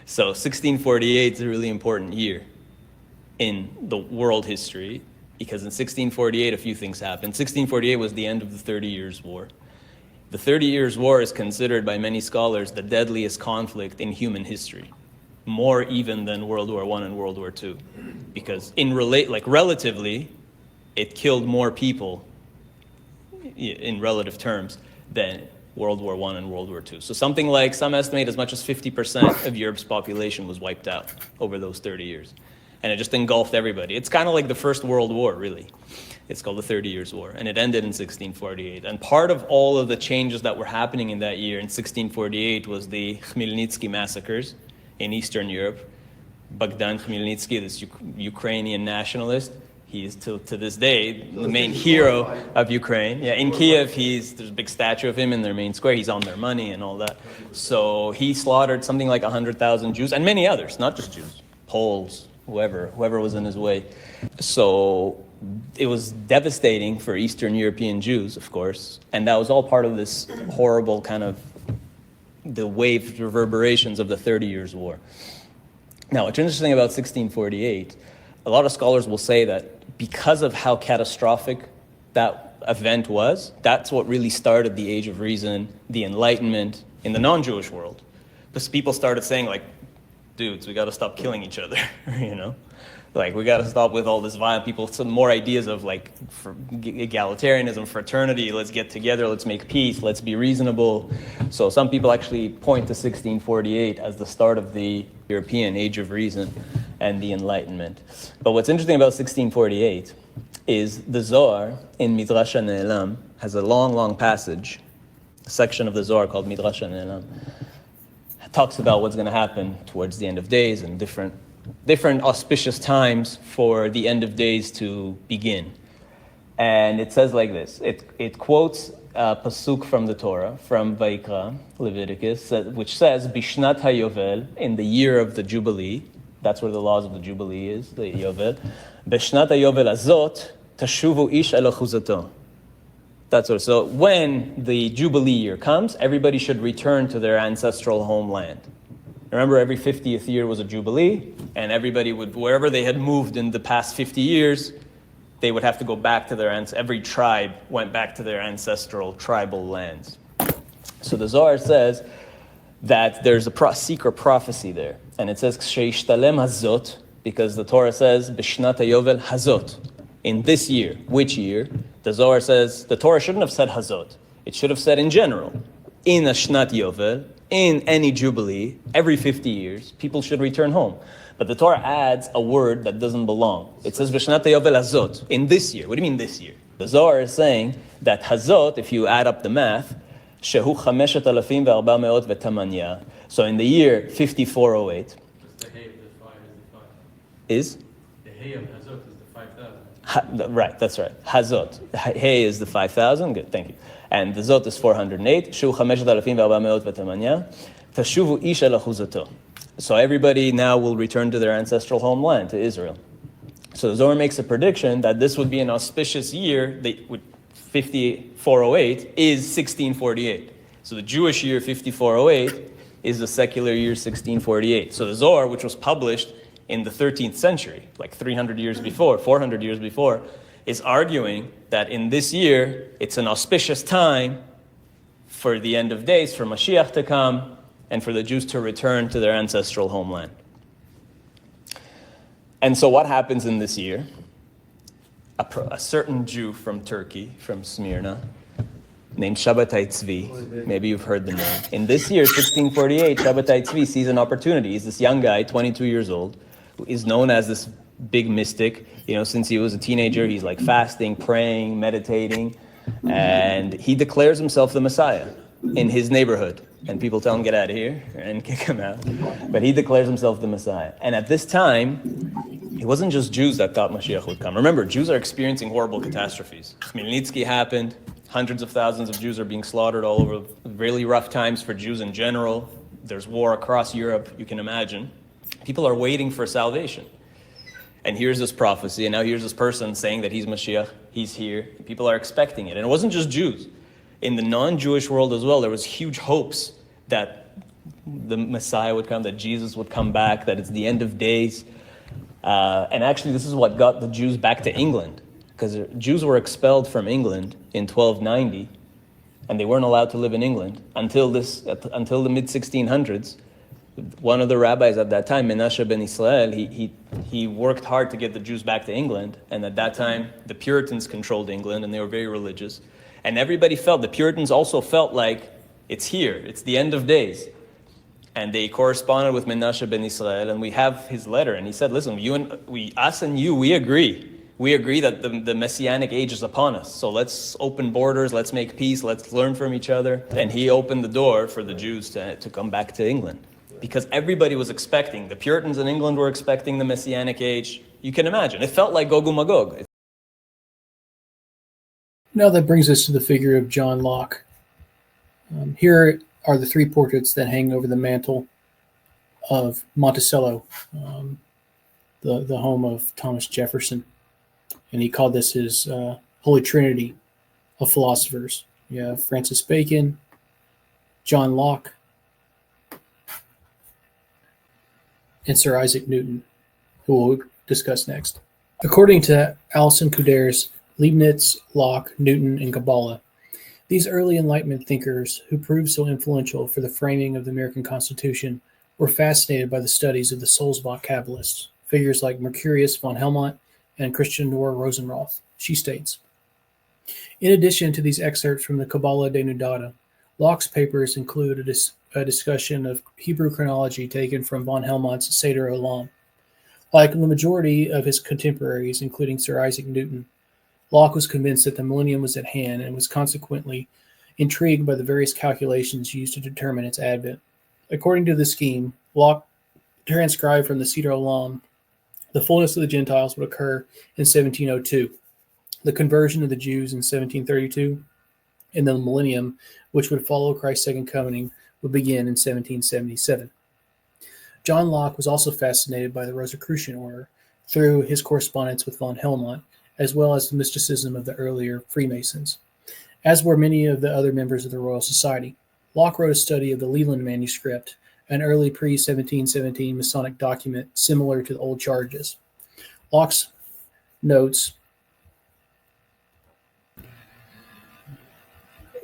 So 1648 is a really important year in the world history, because in 1648 a few things happened. 1648 was the end of the 30 Years' War. The 30 Years' War is considered by many scholars the deadliest conflict in human history, more even than World War I and World War II, because relatively, it killed more people in relative terms than World War I and World War II. So something like, some estimate as much as 50% of Europe's population was wiped out over those 30 years. And it just engulfed everybody. It's kind of like the First World War, really. It's called the 30 Years' War, and it ended in 1648. And part of all of the changes that were happening in that year, in 1648, was the Khmelnytsky massacres in Eastern Europe. Bogdan Khmelnytsky, this Ukrainian nationalist, he is to this day the main hero of Ukraine. Yeah, in Kiev, there's a big statue of him in their main square. He's on their money and all that. So he slaughtered something like 100,000 Jews, and many others, not just Jews, Poles, whoever was in his way. So it was devastating for Eastern European Jews, of course, and that was all part of this horrible kind of the wave reverberations of the 30 Years' War. Now, what's interesting about 1648, a lot of scholars will say that because of how catastrophic that event was, that's what really started the Age of Reason, the Enlightenment in the non-Jewish world. Because people started saying, like, dudes, we got to stop killing each other, you know? Like, we got to stop with all this violence. People, some more ideas of, like, egalitarianism, fraternity, let's get together, let's make peace, let's be reasonable. So some people actually point to 1648 as the start of the European Age of Reason and the Enlightenment. But what's interesting about 1648 is the Zohar in Midrash HaNe'elam has a long, long passage, a section of the Zohar called Midrash HaNe'elam. It talks about what's going to happen towards the end of days and different auspicious times for the end of days to begin. And it says like this. It quotes a pasuk from the Torah, from Vayikra, Leviticus, which says, Bishnat HaYovel, in the year of the Jubilee. That's where the laws of the Jubilee is, the Yovel. Bishnat HaYovel azot, tashuvu ish el achuzato. That's what. So when the Jubilee year comes, everybody should return to their ancestral homeland. Remember, every 50th year was a Jubilee, and everybody would, wherever they had moved in the past 50 years, they would have to go back to their every tribe went back to their ancestral tribal lands. So the Zohar says that there's a secret prophecy there. And it says, Sheishtalem hazot, because the Torah says, Bishnat HaYovel hazot, in this year. Which year? The Zohar says, the Torah shouldn't have said hazot. It should have said in general, in a Shnat Yovel, in any Jubilee, every 50 years, people should return home. But the Torah adds a word that doesn't belong. It says, Bishnat HaYovel hazot, in this year. What do you mean this year? The Zohar is saying that hazot, if you add up the math, Shehu 5,408. So in the year 5408, the hay of the 5 is the 5. The hay of Hazot is the 5,000. Right, that's right. Hazot. Hay is the 5,000. Good, thank you. And the Zot is 408. Shehu 5,408. Tashuvu ish el achuzato. So everybody now will return to their ancestral homeland, to Israel. So the Zohar makes a prediction that this would be an auspicious year. 5408 is 1648. So the Jewish year 5408 is the secular year 1648. So the Zohar, which was published in the 13th century, like 300 years before, 400 years before, is arguing that in this year, it's an auspicious time for the end of days, for Mashiach to come, and for the Jews to return to their ancestral homeland. And so what happens in this year? A certain Jew from Turkey, from Smyrna, named Shabbatai Tzvi. Maybe you've heard the name. In this year, 1648, Shabbatai Tzvi sees an opportunity. He's this young guy, 22 years old, who is known as this big mystic. You know, since he was a teenager, he's like fasting, praying, meditating, and he declares himself the Messiah in his neighborhood. And people tell him, get out of here, and kick him out. But he declares himself the Messiah. And at this time, it wasn't just Jews that thought Mashiach would come. Remember, Jews are experiencing horrible catastrophes. Khmelnytsky happened. Hundreds of thousands of Jews are being slaughtered all over. Really rough times for Jews in general. There's war across Europe, you can imagine. People are waiting for salvation. And here's this prophecy, and now here's this person saying that he's Mashiach, he's here. People are expecting it. And it wasn't just Jews. In the non-Jewish world as well, there was huge hopes that the Messiah would come, that Jesus would come back, that it's the end of days. And actually, this is what got the Jews back to England, because Jews were expelled from England in 1290, and they weren't allowed to live in England until the mid-1600s. One of the rabbis at that time, Menasseh ben Israel, he worked hard to get the Jews back to England, and at that time, the Puritans controlled England, and they were very religious. And everybody felt, the Puritans also felt like, it's here, it's the end of days. And they corresponded with Menasseh ben Israel, and we have his letter, and he said, listen, us and you, we agree. We agree that the Messianic age is upon us. So let's open borders, let's make peace, let's learn from each other. And he opened the door for the Jews to come back to England. Because everybody was expecting, the Puritans in England were expecting the Messianic age. You can imagine, it felt like Gog and Magog. Now that brings us to the figure of John Locke. Here are the three portraits that hang over the mantle of Monticello, the home of Thomas Jefferson. And he called this his Holy Trinity of philosophers. You have Francis Bacon, John Locke, and Sir Isaac Newton, who we'll discuss next. According to Alison Kuder's Leibniz, Locke, Newton, and Kabbalah, these early Enlightenment thinkers who proved so influential for the framing of the American Constitution were fascinated by the studies of the Soulsbach Cabalists, figures like Mercurius von Helmont and Christian Noor Rosenroth, she states. In addition to these excerpts from the Kabbalah Denudata, Locke's papers include a discussion of Hebrew chronology taken from von Helmont's Seder Olam. Like the majority of his contemporaries, including Sir Isaac Newton, Locke was convinced that the millennium was at hand and was consequently intrigued by the various calculations used to determine its advent. According to the scheme, Locke transcribed from the Seder Olam, the fullness of the Gentiles would occur in 1702, the conversion of the Jews in 1732, and the millennium, which would follow Christ's second coming, would begin in 1777. John Locke was also fascinated by the Rosicrucian order through his correspondence with von Helmont, as well as the mysticism of the earlier Freemasons, as were many of the other members of the Royal Society. Locke wrote a study of the Leland manuscript, an early pre-1717 Masonic document similar to the old charges. Locke's notes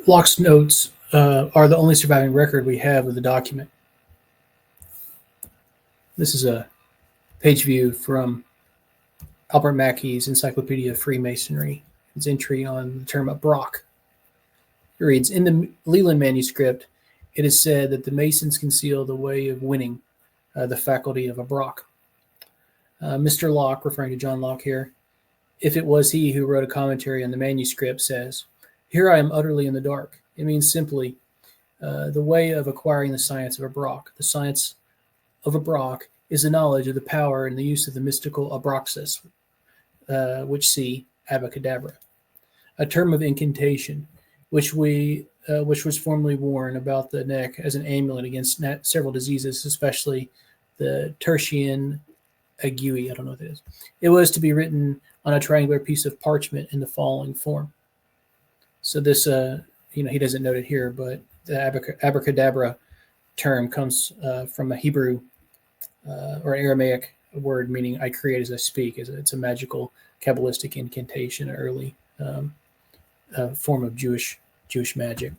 are the only surviving record we have of the document. This is a page view from Albert Mackey's Encyclopedia of Freemasonry. His entry on the term Brock. It reads, in the Leland manuscript, it is said that the Masons conceal the way of winning the faculty of a Brock. Mr. Locke, referring to John Locke here, if it was he who wrote a commentary on the manuscript, says, here I am utterly in the dark. It means simply the way of acquiring the science of a Brock. The science of a Brock is the knowledge of the power and the use of the mystical abraxas, which see abacadabra, a term of incantation, which was formerly worn about the neck as an amulet against several diseases, especially the tertian ague. I don't know what that is. It was to be written on a triangular piece of parchment in the following form. So this, he doesn't note it here, but the abracadabra term comes from a Hebrew or an Aramaic word meaning I create as I speak. It's a magical Kabbalistic incantation, an early form of Jewish magic.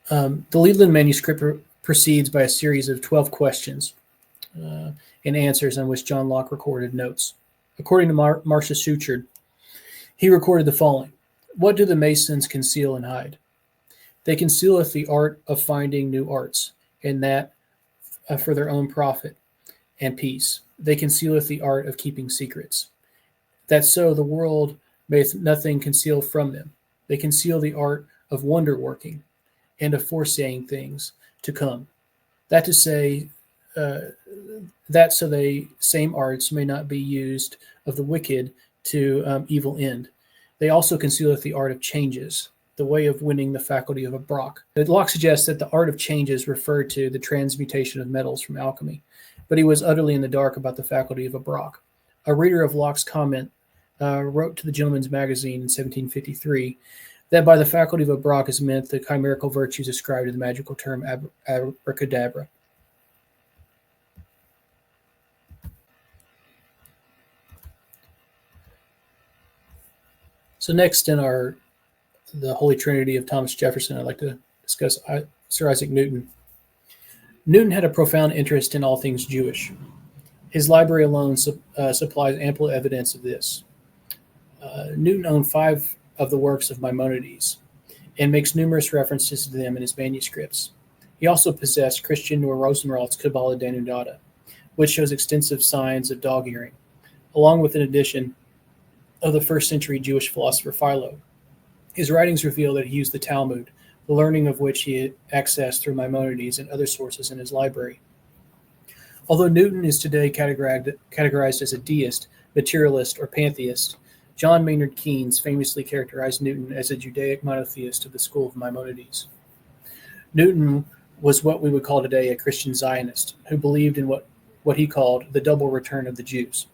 The Leland manuscript proceeds by a series of 12 questions and answers on which John Locke recorded notes. According to Marcia Suchard, he recorded the following. What do the Masons conceal and hide? They concealeth the art of finding new arts, and that for their own profit and peace. They concealeth the art of keeping secrets. That so the world mayeth nothing conceal from them. They conceal the art of wonder working and of foresaying things to come. That to say, that so they same arts may not be used of the wicked to evil end. They also concealeth the art of changes, the way of winning the faculty of a Brock. Locke suggests that the art of changes referred to the transmutation of metals from alchemy, but he was utterly in the dark about the faculty of a Brock. A reader of Locke's comment wrote to the Gentleman's Magazine in 1753, That by the faculty of Abrak is meant the chimerical virtues ascribed to the magical term abracadabra. So next in the Holy Trinity of Thomas Jefferson, I'd like to discuss Sir Isaac Newton. Newton had a profound interest in all things Jewish. His library alone supplies ample evidence of this. Newton owned 5 of the works of Maimonides and makes numerous references to them in his manuscripts. He also possessed Christian Noor Rosenroth's Kabbalah Denudata, which shows extensive signs of dog-earing, along with an edition of the first century Jewish philosopher Philo. His writings reveal that he used the Talmud, the learning of which he accessed through Maimonides and other sources in his library. Although Newton is today categorized as a deist, materialist, or pantheist, John Maynard Keynes famously characterized Newton as a Judaic monotheist of the school of Maimonides. Newton was what we would call today a Christian Zionist, who believed in what he called the double return of the Jews.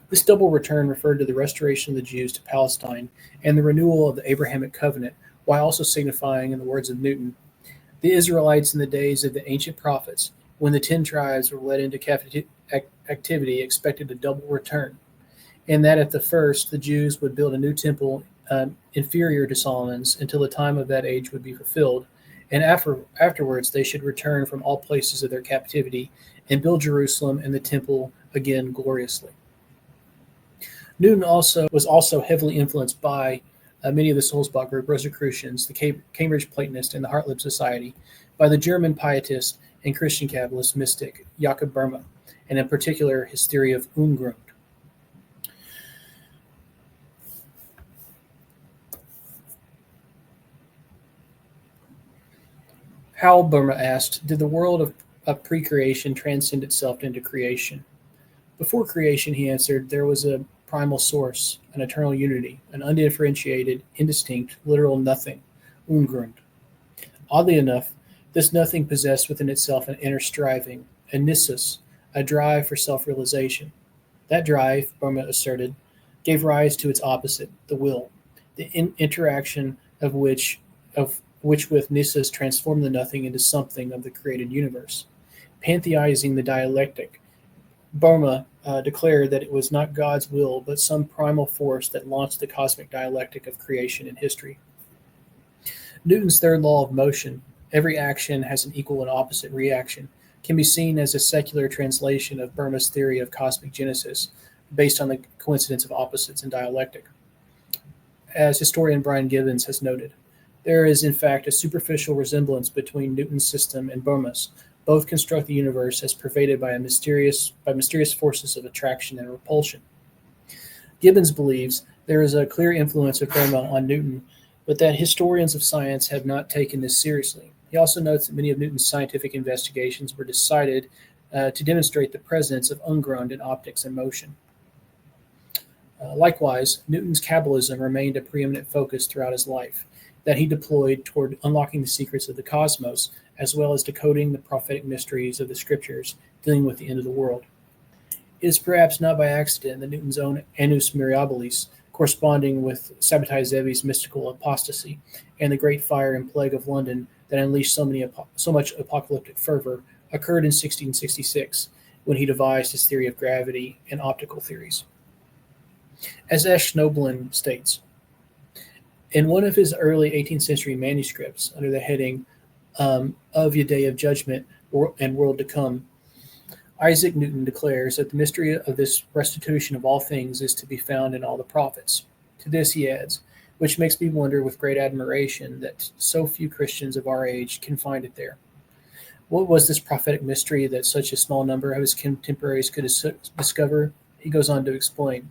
This double return referred to the restoration of the Jews to Palestine and the renewal of the Abrahamic covenant, while also signifying, in the words of Newton, the Israelites in the days of the ancient prophets, when the 10 tribes were led into captivity, expected a double return, and that at the first the Jews would build a new temple inferior to Solomon's until the time of that age would be fulfilled, and afterwards they should return from all places of their captivity and build Jerusalem and the temple again gloriously. Newton was also heavily influenced by many of the Sulzbach group, Rosicrucians, the Cambridge Platonists, and the Hartlib Society, by the German pietist and Christian Cabalist mystic Jakob Böhme, and in particular his theory of Ungrund. How, Böhme asked, did the world of pre-creation transcend itself into creation? Before creation, he answered, there was a primal source, an eternal unity, an undifferentiated, indistinct, literal nothing, Ungrund. Oddly enough, this nothing possessed within itself an inner striving, a nissus, a drive for self-realization. That drive, Böhme asserted, gave rise to its opposite, the will, the interaction of which with nissus transformed the nothing into something of the created universe. Pantheizing the dialectic, Böhme declared that it was not God's will, but some primal force that launched the cosmic dialectic of creation and history. Newton's third law of motion, every action has an equal and opposite reaction, can be seen as a secular translation of Böhme's theory of cosmic genesis, based on the coincidence of opposites in dialectic. As historian Brian Gibbons has noted, there is in fact a superficial resemblance between Newton's system and Böhme's. Both construct the universe as pervaded by mysterious forces of attraction and repulsion. Gibbons believes there is a clear influence of Böhme on Newton, but that historians of science have not taken this seriously. He also notes that many of Newton's scientific investigations were decided to demonstrate the presence of Ungrund in optics and motion. Likewise, Newton's Kabbalism remained a preeminent focus throughout his life, that he deployed toward unlocking the secrets of the cosmos, as well as decoding the prophetic mysteries of the scriptures dealing with the end of the world. It is perhaps not by accident that Newton's own Annus Mirabilis, corresponding with Sabbatai Zevi's mystical apostasy and the Great Fire and Plague of London that unleashed so much apocalyptic fervor, occurred in 1666, when he devised his theory of gravity and optical theories. As S. Schnoebelen states, in one of his early 18th century manuscripts, under the heading of Your Day of Judgment and World to Come, Isaac Newton declares that the mystery of this restitution of all things is to be found in all the prophets. To this he adds, which makes me wonder with great admiration that so few Christians of our age can find it there. What was this prophetic mystery that such a small number of his contemporaries could discover? He goes on to explain.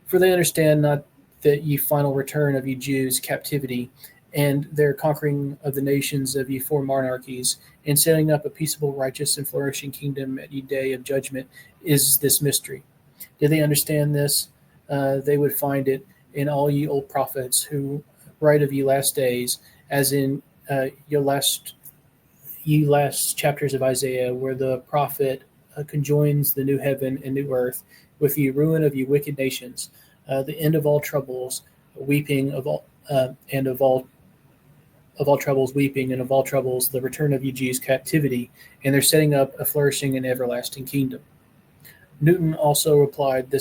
For they understand not that ye final return of ye Jews' captivity, and their conquering of the nations of ye four monarchies, and setting up a peaceable, righteous, and flourishing kingdom at ye day of judgment is this mystery. Did they understand this? They would find it in all ye old prophets who write of ye last days, as in ye last chapters of Isaiah, where the prophet conjoins the new heaven and new earth with the ruin of ye wicked nations, the end of all troubles, weeping of and of all troubles weeping, and of all troubles the return of Eugene's captivity, and they're setting up a flourishing and everlasting kingdom. Newton also applied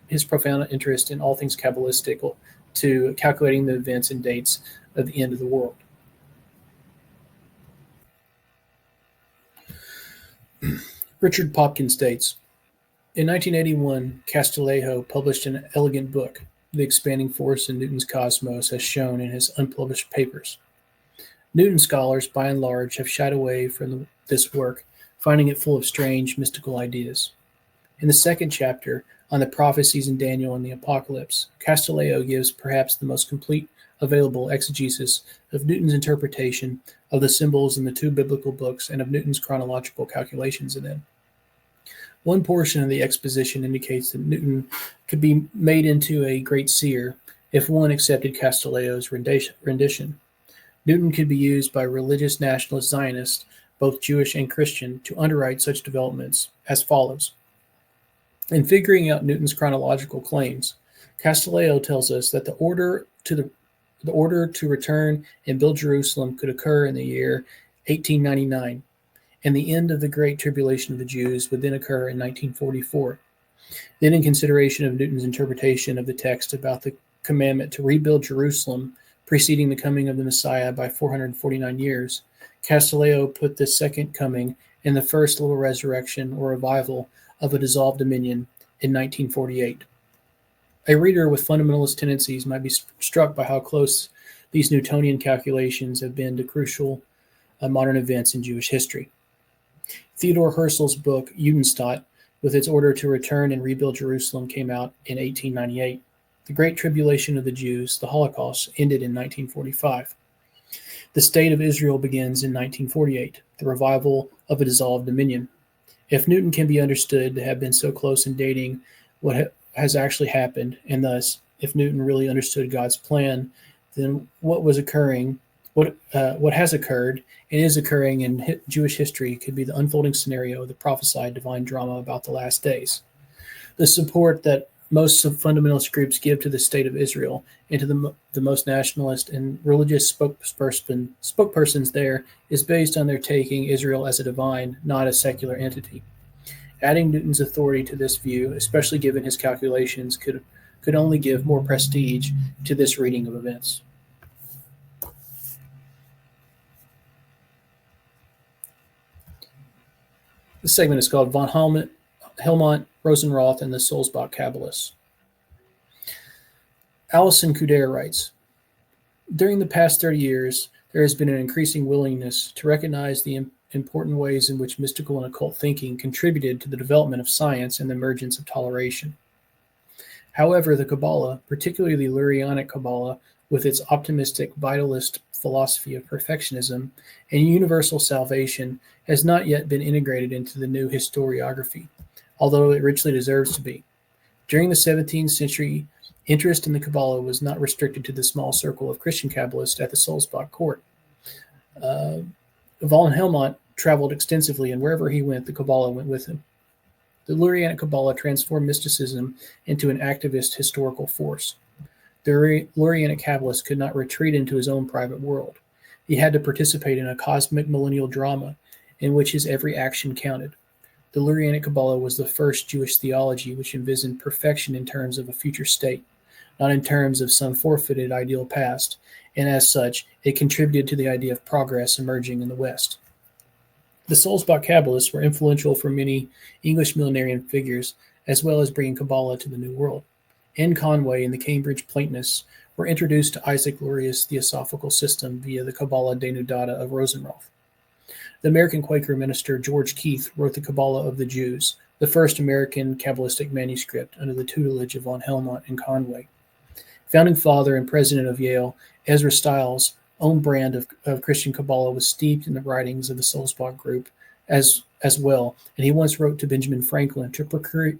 his profound interest in all things Kabbalistic to calculating the events and dates of the end of the world. Richard Popkin states, in 1981, Castillejo published an elegant book, The Expanding Force in Newton's Cosmos, as shown in his unpublished papers. Newton scholars, by and large, have shied away from this work, finding it full of strange, mystical ideas. In the second chapter, on the prophecies in Daniel and the Apocalypse, Castillejo gives perhaps the most complete available exegesis of Newton's interpretation of the symbols in the two biblical books and of Newton's chronological calculations in them. One portion of the exposition indicates that Newton could be made into a great seer if one accepted Castillejo's rendition. Newton could be used by religious nationalist Zionists, both Jewish and Christian, to underwrite such developments as follows. In figuring out Newton's chronological claims, Castillejo tells us that the order to return and build Jerusalem could occur in the year 1899, and the end of the Great Tribulation of the Jews would then occur in 1944. Then, in consideration of Newton's interpretation of the text about the commandment to rebuild Jerusalem preceding the coming of the Messiah by 449 years, Castillejo put the second coming and the first little resurrection or revival of a dissolved dominion in 1948. A reader with fundamentalist tendencies might be struck by how close these Newtonian calculations have been to crucial modern events in Jewish history. Theodor Herzl's book, Judenstaat, with its order to return and rebuild Jerusalem, came out in 1898. The Great Tribulation of the Jews, the Holocaust, ended in 1945. The State of Israel begins in 1948, the revival of a dissolved dominion. If Newton can be understood to have been so close in dating what has actually happened, and thus, if Newton really understood God's plan, then what has occurred and is occurring in Jewish history could be the unfolding scenario of the prophesied divine drama about the last days. The support that most fundamentalist groups give to the State of Israel and to the most nationalist and religious spokespersons there is based on their taking Israel as a divine, not a secular entity. Adding Newton's authority to this view, especially given his calculations, could only give more prestige to this reading of events. This segment is called Von Helmont, Rosenroth, and the Sulzbach Cabalists. Alison Couder writes, during the past 30 years, there has been an increasing willingness to recognize the important ways in which mystical and occult thinking contributed to the development of science and the emergence of toleration. However, the Kabbalah, particularly the Lurianic Kabbalah, with its optimistic, vitalist philosophy of perfectionism and universal salvation, has not yet been integrated into the new historiography, although it richly deserves to be. During the 17th century, interest in the Kabbalah was not restricted to the small circle of Christian Kabbalists at the Sulzbach court. Von Helmont traveled extensively, and wherever he went, the Kabbalah went with him. The Lurianic Kabbalah transformed mysticism into an activist historical force. The Lurianic Kabbalist could not retreat into his own private world. He had to participate in a cosmic millennial drama in which his every action counted. The Lurianic Kabbalah was the first Jewish theology which envisioned perfection in terms of a future state, not in terms of some forfeited ideal past, and as such, it contributed to the idea of progress emerging in the West. The Sulzbach Kabbalists were influential for many English millenarian figures, as well as bringing Kabbalah to the New World. N. Conway and the Cambridge Platonists were introduced to Isaac Luria's theosophical system via the Kabbalah Denudata of Rosenroth. The American Quaker minister George Keith wrote the Kabbalah of the Jews, the first American Kabbalistic manuscript under the tutelage of von Helmont and Conway. Founding father and president of Yale, Ezra Stiles' own brand of Christian Kabbalah was steeped in the writings of the Sulzbach group as well, and he once wrote to Benjamin Franklin to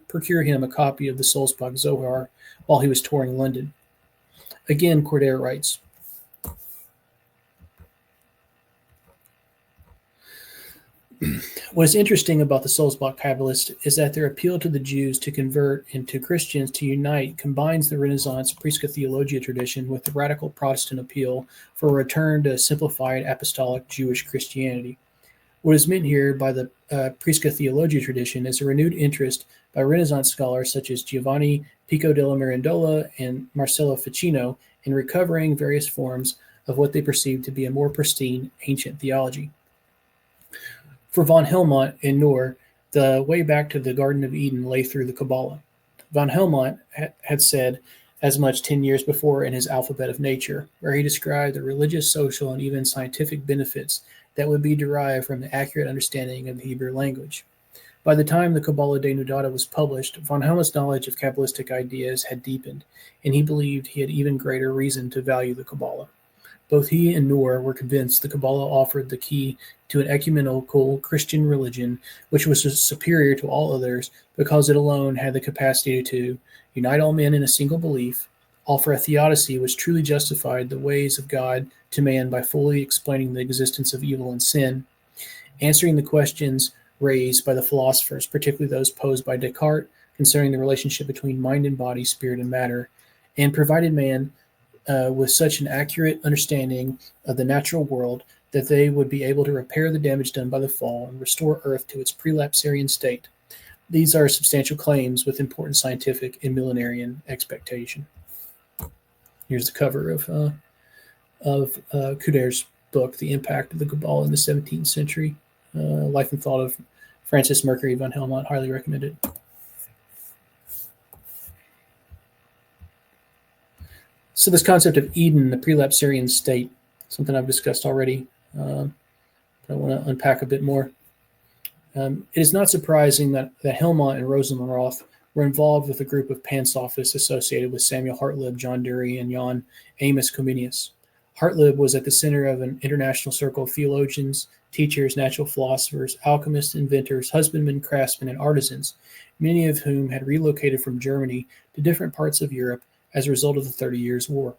procure him a copy of the Sulzbach Zohar while he was touring London. Again, Couder writes, What is interesting about the Soulsbach Kabbalists is that their appeal to the Jews to convert and to Christians to unite combines the Renaissance Prisca Theologia tradition with the radical Protestant appeal for a return to simplified apostolic Jewish Christianity. What is meant here by the Prisca Theologia tradition is a renewed interest by Renaissance scholars such as Giovanni Pico della Mirandola and Marcello Ficino in recovering various forms of what they perceive to be a more pristine ancient theology. For von Helmont and Knorr, the way back to the Garden of Eden lay through the Kabbalah. Von Helmont had said as much 10 years before in his Alphabet of Nature, where he described the religious, social, and even scientific benefits that would be derived from the accurate understanding of the Hebrew language. By the time the Kabbalah Denudata was published, von Helmont's knowledge of Kabbalistic ideas had deepened, and he believed he had even greater reason to value the Kabbalah. Both he and Knorr were convinced the Kabbalah offered the key to an ecumenical Christian religion, which was superior to all others because it alone had the capacity to unite all men in a single belief, offer a theodicy which truly justified the ways of God to man by fully explaining the existence of evil and sin, answering the questions raised by the philosophers, particularly those posed by Descartes concerning the relationship between mind and body, spirit and matter, and provided man with such an accurate understanding of the natural world that they would be able to repair the damage done by the fall and restore Earth to its prelapsarian state. These are substantial claims with important scientific and millenarian expectation. Here's the cover of Couder's book, The Impact of the Kabbalah in the 17th Century. Life and Thought of Francis Mercury von Helmont, highly recommended. So this concept of Eden, the prelapsarian state, something I've discussed already, but I want to unpack a bit more. It is not surprising that Helmont and Rosenroth were involved with a group of pansophists associated with Samuel Hartlib, John Dury, and Jan Amos Comenius. Hartlib was at the center of an international circle of theologians, teachers, natural philosophers, alchemists, inventors, husbandmen, craftsmen, and artisans, many of whom had relocated from Germany to different parts of Europe as a result of the 30 Years' War.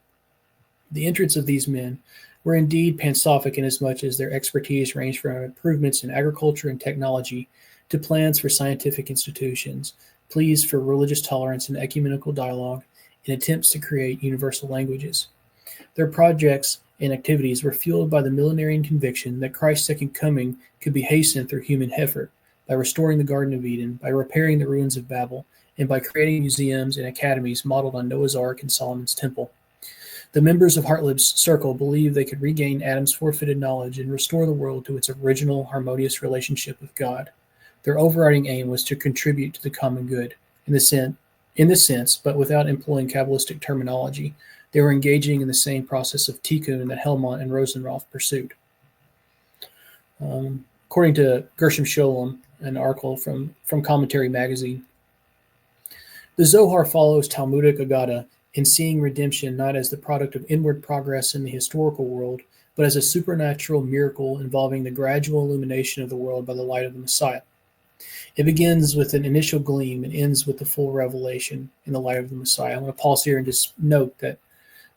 The entrance of these men were indeed pansophic inasmuch as their expertise ranged from improvements in agriculture and technology to plans for scientific institutions, pleas for religious tolerance and ecumenical dialogue, and attempts to create universal languages. Their projects and activities were fueled by the millenarian conviction that Christ's second coming could be hastened through human effort, by restoring the Garden of Eden, by repairing the ruins of Babel, and by creating museums and academies modeled on Noah's Ark and Solomon's Temple. The members of Hartlib's circle believed they could regain Adam's forfeited knowledge and restore the world to its original harmonious relationship with God. Their overriding aim was to contribute to the common good. In this sense, but without employing Kabbalistic terminology, they were engaging in the same process of tikkun that Helmont and Rosenroth pursued. According to Gershom Scholem, an article from Commentary Magazine, the Zohar follows Talmudic Agadah in seeing redemption not as the product of inward progress in the historical world, but as a supernatural miracle involving the gradual illumination of the world by the light of the Messiah. It begins with an initial gleam and ends with the full revelation in the light of the Messiah. I'm going to pause here and just note that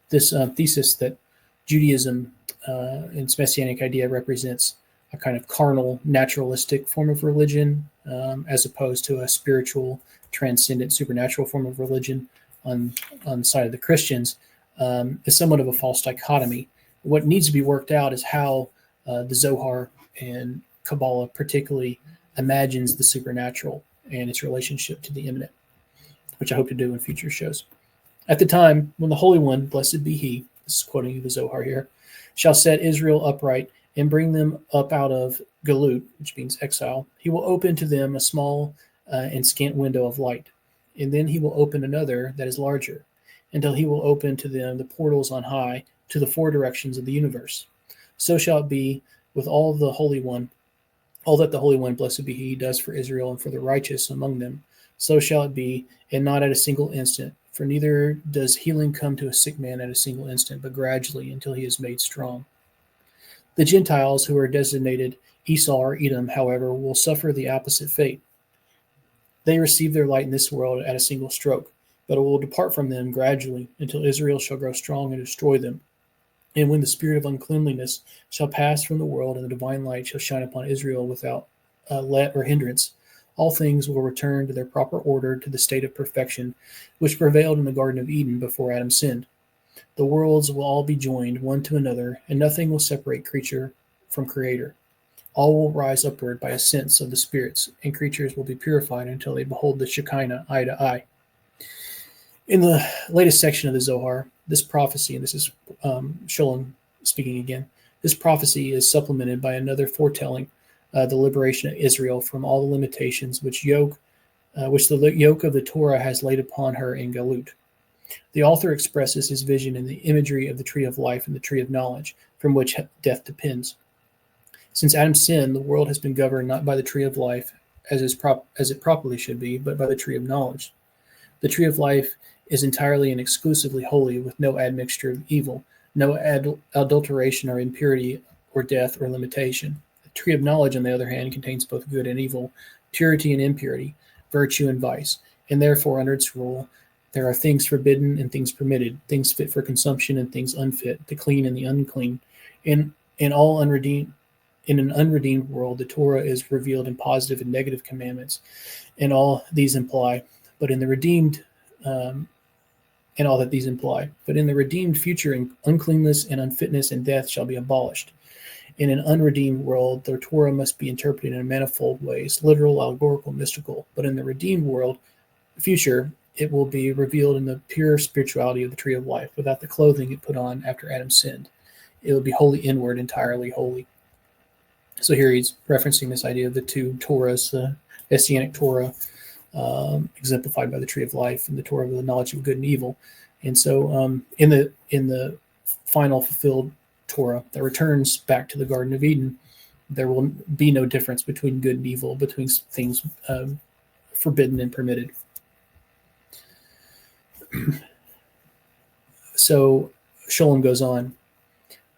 this thesis that Judaism and its Messianic idea represents a kind of carnal, naturalistic form of religion, as opposed to a spiritual, transcendent, supernatural form of religion on the side of the Christians, is somewhat of a false dichotomy. What needs to be worked out is how the Zohar and Kabbalah particularly imagines the supernatural and its relationship to the immanent, which I hope to do in future shows. At the time when the Holy One, blessed be He, this is quoting the Zohar here, shall set Israel upright and bring them up out of Galut, which means exile, He will open to them a small and scant window of light, and then He will open another that is larger, until He will open to them the portals on high to the four directions of the universe. So shall it be with all the Holy One, all that the Holy One, blessed be He, does for Israel and for the righteous among them. So shall it be, and not at a single instant, for neither does healing come to a sick man at a single instant, but gradually until he is made strong. The Gentiles who are designated Esau or Edom, however, will suffer the opposite fate. They receive their light in this world at a single stroke, but it will depart from them gradually until Israel shall grow strong and destroy them. And when the spirit of uncleanliness shall pass from the world, and the divine light shall shine upon Israel without let or hindrance, all things will return to their proper order, to the state of perfection which prevailed in the Garden of Eden before Adam sinned. The worlds will all be joined one to another, and nothing will separate creature from creator. All will rise upward by a sense of the spirits, and creatures will be purified until they behold the Shekinah eye to eye. In the latest section of the Zohar, this prophecy, and this is Sholem speaking again, this prophecy is supplemented by another foretelling the liberation of Israel from all the limitations which the yoke of the Torah has laid upon her in Galut. The author expresses his vision in the imagery of the tree of life and the tree of knowledge, from which death depends. Since Adam's sin, the world has been governed not by the tree of life, as it properly should be, but by the tree of knowledge. The tree of life is entirely and exclusively holy, with no admixture of evil, no adulteration or impurity or death or limitation. The tree of knowledge, on the other hand, contains both good and evil, purity and impurity, virtue and vice, and therefore, under its rule, there are things forbidden and things permitted, things fit for consumption and things unfit, the clean and the unclean. In an unredeemed world, the Torah is revealed in positive and negative commandments, and all these imply. But in the redeemed, and all that these imply. But in the redeemed future, uncleanness and unfitness and death shall be abolished. In an unredeemed world, the Torah must be interpreted in manifold ways, literal, allegorical, mystical. But in the redeemed world, future, it will be revealed in the pure spirituality of the tree of life, without the clothing it put on after Adam sinned. It will be wholly inward, entirely holy. So here he's referencing this idea of the two Torahs, the Messianic Torah, exemplified by the tree of life, and the Torah of the knowledge of good and evil. And so in the final fulfilled Torah that returns back to the Garden of Eden, there will be no difference between good and evil, between things forbidden and permitted. So Sholem goes on.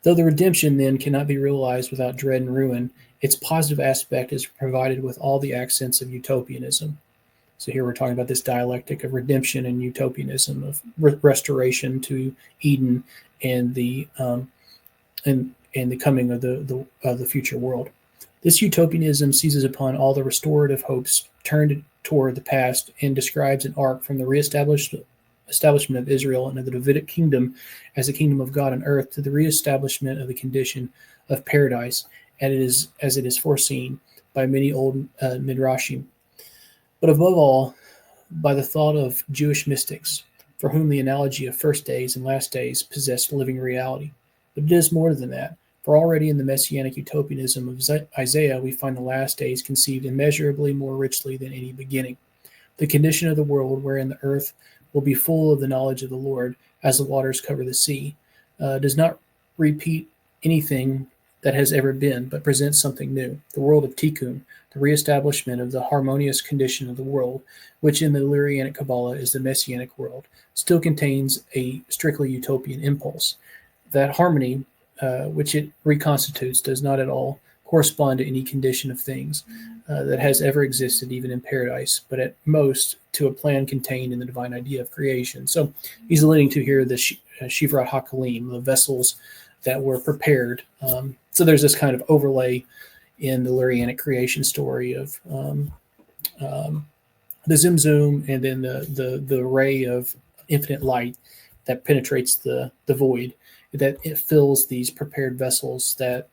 Though the redemption then cannot be realized without dread and ruin, its positive aspect is provided with all the accents of utopianism. So here we're talking about this dialectic of redemption and utopianism, of restoration to Eden and the coming of the future world. This utopianism seizes upon all the restorative hopes turned toward the past and describes an arc from the establishment of Israel and of the Davidic kingdom as the kingdom of God on earth to the reestablishment of the condition of paradise, as it is foreseen by many old midrashim. But above all, by the thought of Jewish mystics, for whom the analogy of first days and last days possessed living reality. But it is more than that, for already in the messianic utopianism of Isaiah, we find the last days conceived immeasurably more richly than any beginning. The condition of the world wherein the earth will be full of the knowledge of the Lord, as the waters cover the sea, does not repeat anything that has ever been, but presents something new, the world of Tikkun, the reestablishment of the harmonious condition of the world, which in the Lurianic Kabbalah is the Messianic world, still contains a strictly utopian impulse. That harmony, which it reconstitutes, does not at all correspond to any condition of things that has ever existed, even in paradise, but at most to a plan contained in the divine idea of creation. So he's alluding to here the Shivrat HaKalim, the vessels that were prepared. So there's this kind of overlay in the Lurianic creation story of the Zimzum, and then the ray of infinite light that penetrates the void, that it fills these prepared vessels that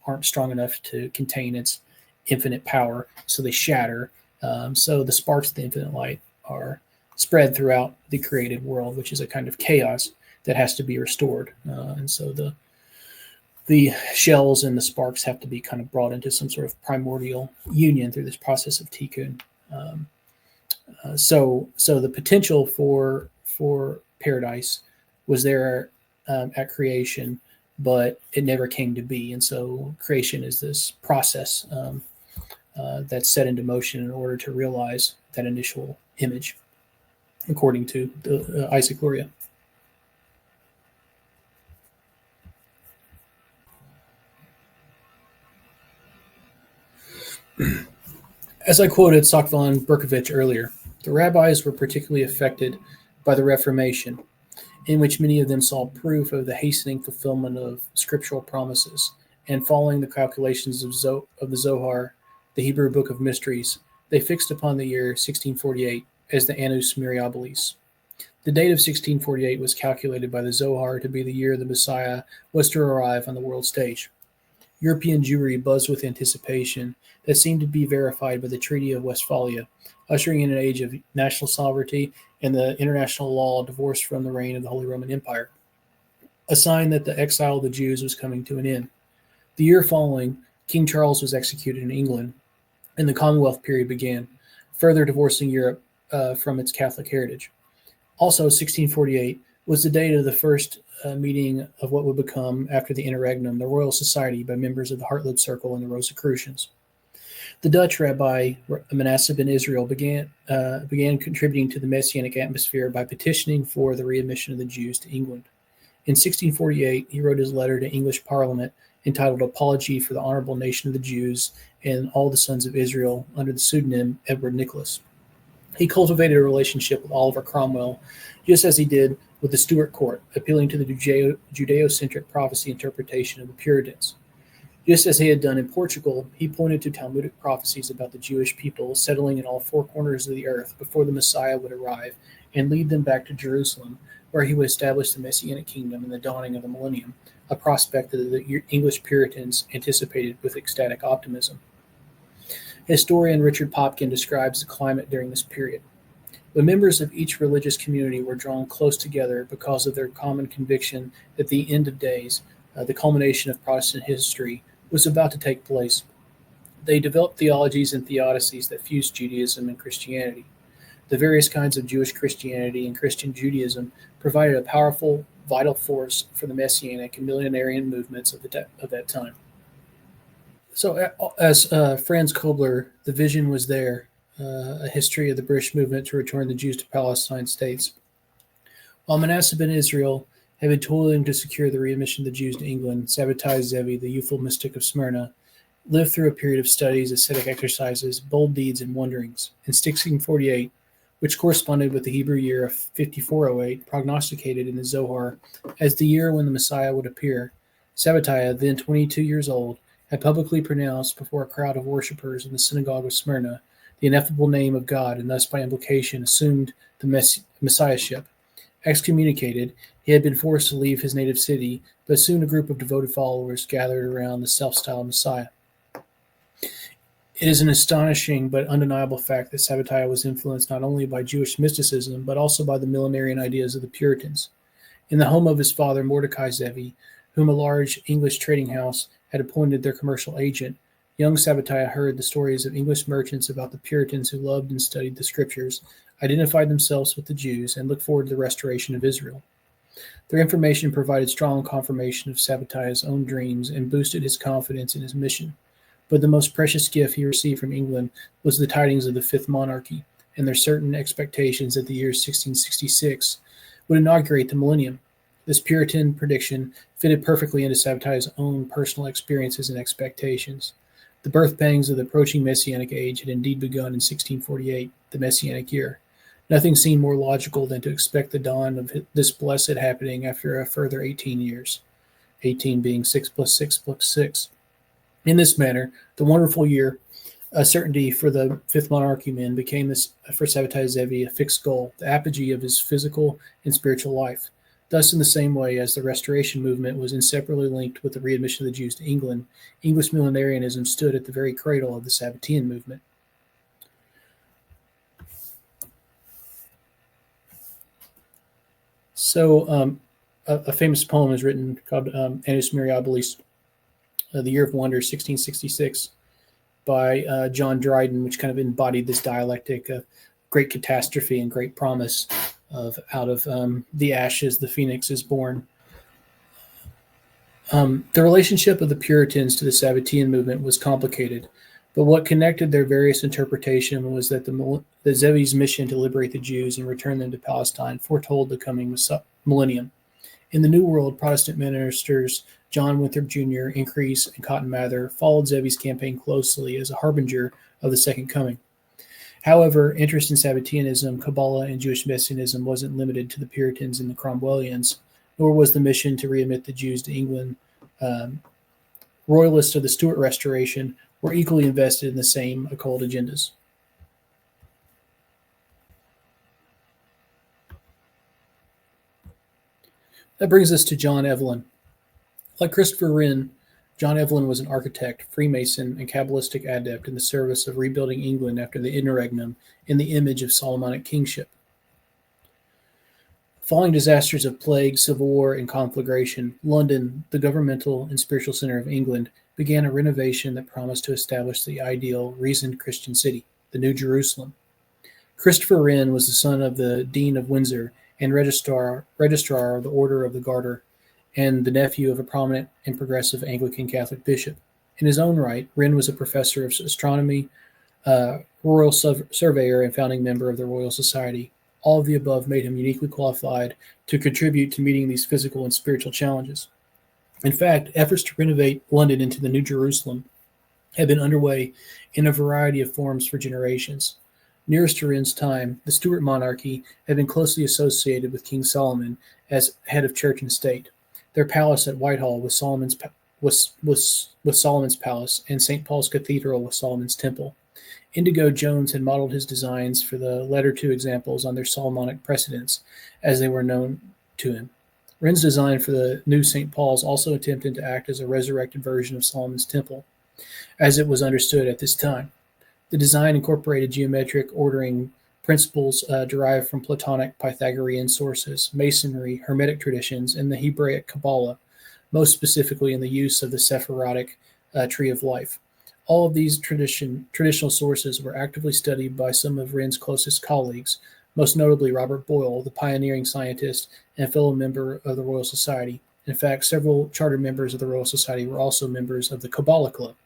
aren't strong enough to contain its infinite power, so they shatter. So the sparks of the infinite light are spread throughout the created world, which is a kind of chaos that has to be restored. And so the shells and the sparks have to be kind of brought into some sort of primordial union through this process of tikkun. So the potential for paradise was there at creation, but it never came to be. And so creation is this process that's set into motion in order to realize that initial image, according to Isaac Luria. As I quoted Sackvon Berkovich earlier, the rabbis were particularly affected by the Reformation in which many of them saw proof of the hastening fulfillment of scriptural promises. And following the calculations of the Zohar, the Hebrew Book of Mysteries, they fixed upon the year 1648 as the Annus Mirabilis. The date of 1648 was calculated by the Zohar to be the year the Messiah was to arrive on the world stage. European Jewry buzzed with anticipation that seemed to be verified by the Treaty of Westphalia, ushering in an age of national sovereignty and the international law divorced from the reign of the Holy Roman Empire, a sign that the exile of the Jews was coming to an end. The year following, King Charles was executed in England, and the Commonwealth period began, further divorcing Europe from its Catholic heritage. Also, 1648 was the date of the first meeting of what would become, after the Interregnum, the Royal Society by members of the Hartlib Circle and the Rosicrucians. The Dutch rabbi Menasseh ben Israel began contributing to the Messianic atmosphere by petitioning for the readmission of the Jews to England. In 1648, he wrote his letter to English Parliament entitled Apology for the Honorable Nation of the Jews and all the Sons of Israel under the pseudonym Edward Nicholas. He cultivated a relationship with Oliver Cromwell, just as he did with the Stuart court, appealing to the Judeo-centric prophecy interpretation of the Puritans. Just as he had done in Portugal, he pointed to Talmudic prophecies about the Jewish people settling in all four corners of the earth before the Messiah would arrive and lead them back to Jerusalem, where he would establish the Messianic kingdom and the dawning of the millennium, a prospect that the English Puritans anticipated with ecstatic optimism. Historian Richard Popkin describes the climate during this period. When members of each religious community were drawn close together because of their common conviction that the end of days, the culmination of Protestant history, was about to take place, they developed theologies and theodicies that fused Judaism and Christianity. The various kinds of Jewish Christianity and Christian Judaism provided a powerful, vital force for the Messianic and millenarian movements of that time. So, as Franz Kobler, the vision was there, a history of the British movement to return the Jews to Palestine states. While Manasseh ben Israel had been toiling to secure the readmission of the Jews to England, Sabbatai Zevi, the youthful mystic of Smyrna, lived through a period of studies, ascetic exercises, bold deeds, and wanderings. In 1648, which corresponded with the Hebrew year of 5408, prognosticated in the Zohar as the year when the Messiah would appear, Sabbatai, then 22 years old, had publicly pronounced before a crowd of worshippers in the synagogue of Smyrna the ineffable name of God, and thus by implication assumed the messiahship. Excommunicated, he had been forced to leave his native city, but soon a group of devoted followers gathered around the self-styled Messiah. It is an astonishing but undeniable fact that Sabbatai was influenced not only by Jewish mysticism, but also by the millenarian ideas of the Puritans. In the home of his father, Mordecai Zevi, whom a large English trading house had appointed their commercial agent, young Sabbatai heard the stories of English merchants about the Puritans who loved and studied the scriptures, identified themselves with the Jews, and looked forward to the restoration of Israel. Their information provided strong confirmation of Sabbatai's own dreams and boosted his confidence in his mission. But the most precious gift he received from England was the tidings of the Fifth Monarchy and their certain expectations that the year 1666 would inaugurate the millennium. This Puritan prediction fitted perfectly into Sabbatai's own personal experiences and expectations. The birth pangs of the approaching Messianic age had indeed begun in 1648, the Messianic year. Nothing seemed more logical than to expect the dawn of this blessed happening after a further 18 years, 18 being 6 plus 6 plus 6. In this manner, the wonderful year, a certainty for the Fifth Monarchy men, became this for Sabbatai Zevi a fixed goal, the apogee of his physical and spiritual life. Thus, in the same way as the Restoration movement was inseparably linked with the readmission of the Jews to England, English millenarianism stood at the very cradle of the Sabbatean movement. So, a famous poem is written called Annus Mirabilis, The Year of Wonder, 1666, by John Dryden, which kind of embodied this dialectic of great catastrophe and great promise of out of the ashes the phoenix is born. The relationship of the Puritans to the Sabbatean movement was complicated, but what connected their various interpretation was that the Zevi's mission to liberate the Jews and return them to Palestine foretold the coming millennium. In the New World, Protestant ministers John Winthrop Jr., Increase, and Cotton Mather followed Zevi's campaign closely as a harbinger of the Second Coming. However, interest in Sabbateanism, Kabbalah, and Jewish Messianism wasn't limited to the Puritans and the Cromwellians, nor was the mission to readmit the Jews to England. Um, Royalists of the Stuart Restoration were equally invested in the same occult agendas. That brings us to John Evelyn. Like Christopher Wren, John Evelyn was an architect, Freemason, and Cabalistic adept in the service of rebuilding England after the interregnum in the image of Solomonic kingship. Following disasters of plague, civil war, and conflagration, London, the governmental and spiritual center of England, began a renovation that promised to establish the ideal, reasoned Christian city, the New Jerusalem. Christopher Wren was the son of the Dean of Windsor and registrar of the Order of the Garter, and the nephew of a prominent and progressive Anglican Catholic bishop. In his own right, Wren was a professor of astronomy, royal surveyor, and founding member of the Royal Society. All of the above made him uniquely qualified to contribute to meeting these physical and spiritual challenges. In fact, efforts to renovate London into the New Jerusalem had been underway in a variety of forms for generations. Nearest to Wren's time, the Stuart monarchy had been closely associated with King Solomon as head of church and state. Their palace at Whitehall was Solomon's palace, and St. Paul's Cathedral was Solomon's temple. Indigo Jones had modeled his designs for the latter two examples on their Solomonic precedents, as they were known to him. Wren's design for the new St. Paul's also attempted to act as a resurrected version of Solomon's temple, as it was understood at this time. The design incorporated geometric ordering principles derived from Platonic Pythagorean sources, Masonry, Hermetic traditions, and the Hebraic Kabbalah, most specifically in the use of the sephardic tree of life. All of these traditional sources were actively studied by some of Wren's closest colleagues, most notably Robert Boyle, the pioneering scientist and fellow member of the Royal Society. In fact, several chartered members of the Royal Society were also members of the Kabbalah Club.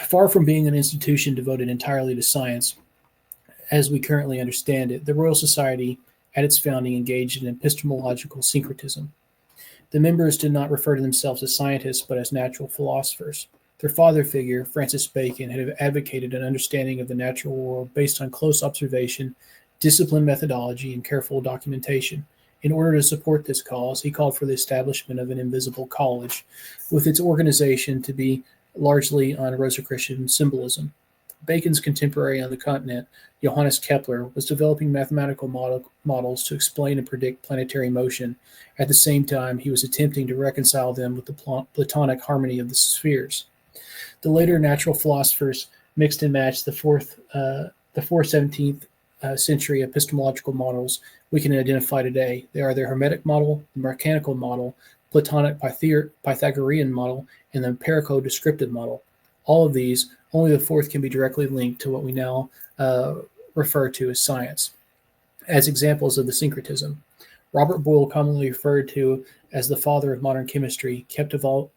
Far from being an institution devoted entirely to science, as we currently understand it, the Royal Society, at its founding, engaged in epistemological syncretism. The members did not refer to themselves as scientists, but as natural philosophers. Their father figure, Francis Bacon, had advocated an understanding of the natural world based on close observation, disciplined methodology, and careful documentation. In order to support this cause, he called for the establishment of an invisible college, with its organization to be largely on Rosicrucian symbolism. Bacon's contemporary on the continent, Johannes Kepler, was developing mathematical models to explain and predict planetary motion. At the same time, he was attempting to reconcile them with the Platonic harmony of the spheres. The later natural philosophers mixed and matched the 17th century epistemological models we can identify today. They are the Hermetic model, the mechanical model, Platonic Pythagorean model, and the empirical descriptive model. All of these, only the fourth can be directly linked to what we now refer to as science. As examples of the syncretism, Robert Boyle, commonly referred to as the father of modern chemistry, kept a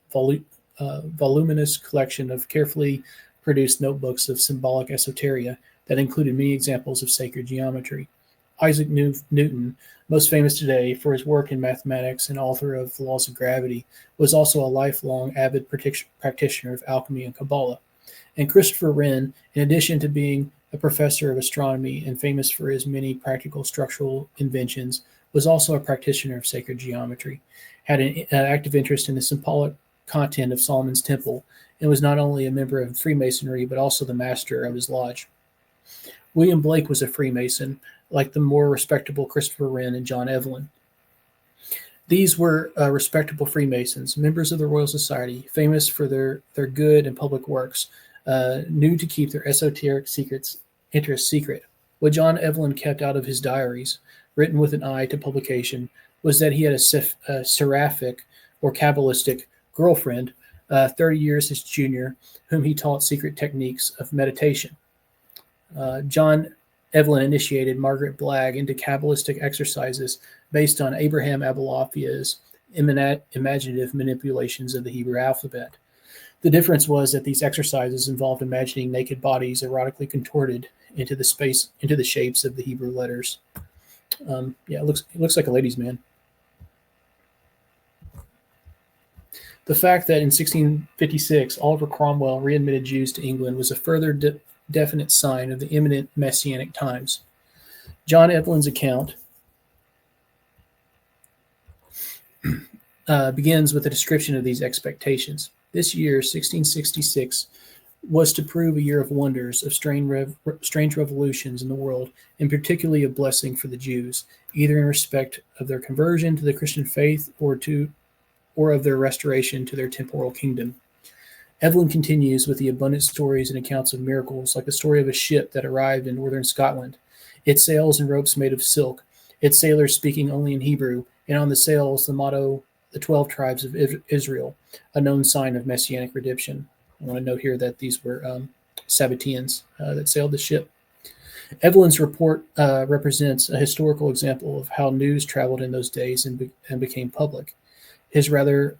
voluminous collection of carefully produced notebooks of symbolic esoteria that included many examples of sacred geometry. Isaac Newton, most famous today for his work in mathematics and author of The Laws of Gravity, was also a lifelong avid practitioner of alchemy and Kabbalah. And Christopher Wren, in addition to being a professor of astronomy and famous for his many practical structural inventions, was also a practitioner of sacred geometry, had an active interest in the symbolic content of Solomon's temple, and was not only a member of Freemasonry, but also the master of his lodge. William Blake was a Freemason, like the more respectable Christopher Wren and John Evelyn. These were respectable Freemasons, members of the Royal Society, famous for their good and public works, knew to keep their esoteric interests secret. What John Evelyn kept out of his diaries, written with an eye to publication, was that he had a seraphic or Cabalistic girlfriend, 30 years his junior, whom he taught secret techniques of meditation. John Evelyn initiated Margaret Blagg into Cabalistic exercises based on Abraham Abelofia's imaginative manipulations of the Hebrew alphabet. The difference was that these exercises involved imagining naked bodies erotically contorted into the shapes of the Hebrew letters. It looks like a ladies' man. The fact that in 1656 Oliver Cromwell readmitted Jews to England was a further definite sign of the imminent messianic times. John Evelyn's account begins with a description of these expectations. This year, 1666, was to prove a year of wonders, of strange revolutions in the world, and particularly a blessing for the Jews, either in respect of their conversion to the Christian faith or of their restoration to their temporal kingdom. Evelyn continues with the abundant stories and accounts of miracles, like the story of a ship that arrived in northern Scotland, its sails and ropes made of silk, its sailors speaking only in Hebrew, and on the sails the motto, the 12 tribes of Israel, a known sign of messianic redemption. I want to note here that these were Sabbateans that sailed the ship. Evelyn's report represents a historical example of how news traveled in those days and became public. His rather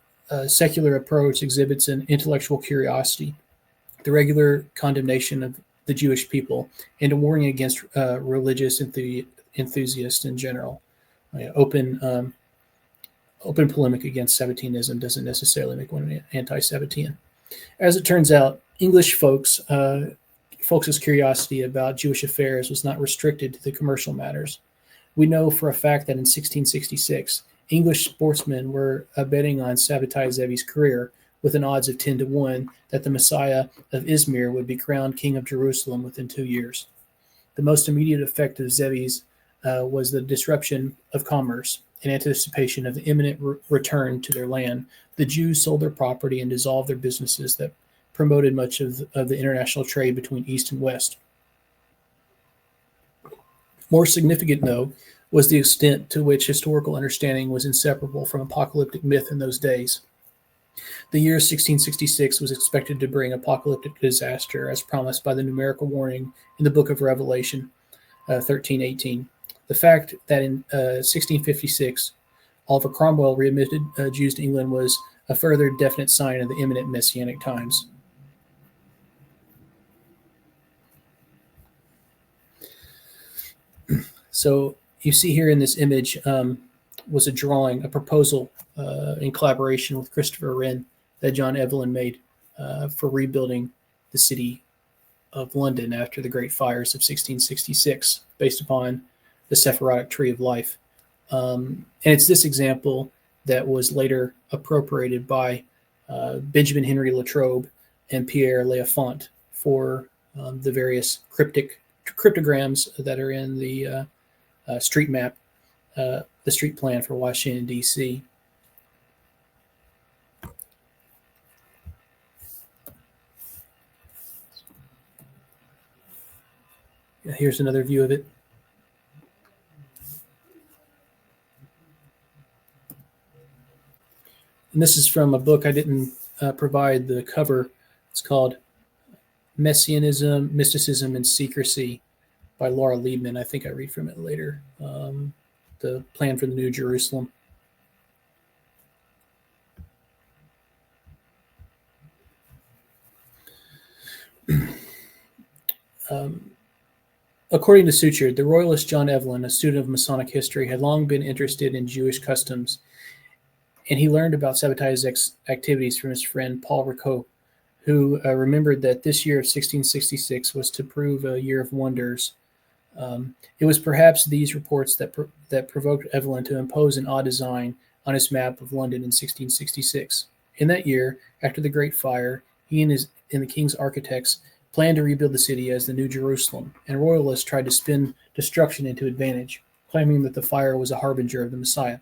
secular approach exhibits an intellectual curiosity, the regular condemnation of the Jewish people, and a warning against religious enthusiasts in general. Open polemic against Sabbateanism doesn't necessarily make one anti-Sabbatean. As it turns out, English folks' curiosity about Jewish affairs was not restricted to the commercial matters. We know for a fact that in 1666, English sportsmen were betting on Sabbatai Zevi's career with an odds of 10 to 1 that the Messiah of Izmir would be crowned king of Jerusalem within 2 years. The most immediate effect of Zevi's was the disruption of commerce. In anticipation of the imminent return to their land, the Jews sold their property and dissolved their businesses that promoted much of the international trade between East and West. More significant, though, was the extent to which historical understanding was inseparable from apocalyptic myth in those days. The year 1666 was expected to bring apocalyptic disaster, as promised by the numerical warning in the book of Revelation 13:18. The fact that in 1656, Oliver Cromwell readmitted Jews to England was a further definite sign of the imminent messianic times. So you see here in this image was a drawing, a proposal in collaboration with Christopher Wren that John Evelyn made for rebuilding the city of London after the Great Fires of 1666, based upon the sephardic tree of life. And it's this example that was later appropriated by Benjamin Henry Latrobe and Pierre L'Enfant for the various cryptograms that are in the street map, the street plan for Washington, D.C. Here's another view of it. And this is from a book. I didn't provide the cover. It's called Messianism, Mysticism, and Secrecy by Laura Liebman. I think I read from it later. The plan for the New Jerusalem. According to Suchard, the royalist John Evelyn, a student of Masonic history, had long been interested in Jewish customs, and he learned about Sabbatai's activities from his friend Paul Ricoeur, who remembered that this year of 1666 was to prove a year of wonders. It was perhaps these reports that provoked Evelyn to impose an odd design on his map of London in 1666. In that year, after the Great Fire, he and the king's architects planned to rebuild the city as the New Jerusalem, and royalists tried to spin destruction into advantage, claiming that the fire was a harbinger of the Messiah.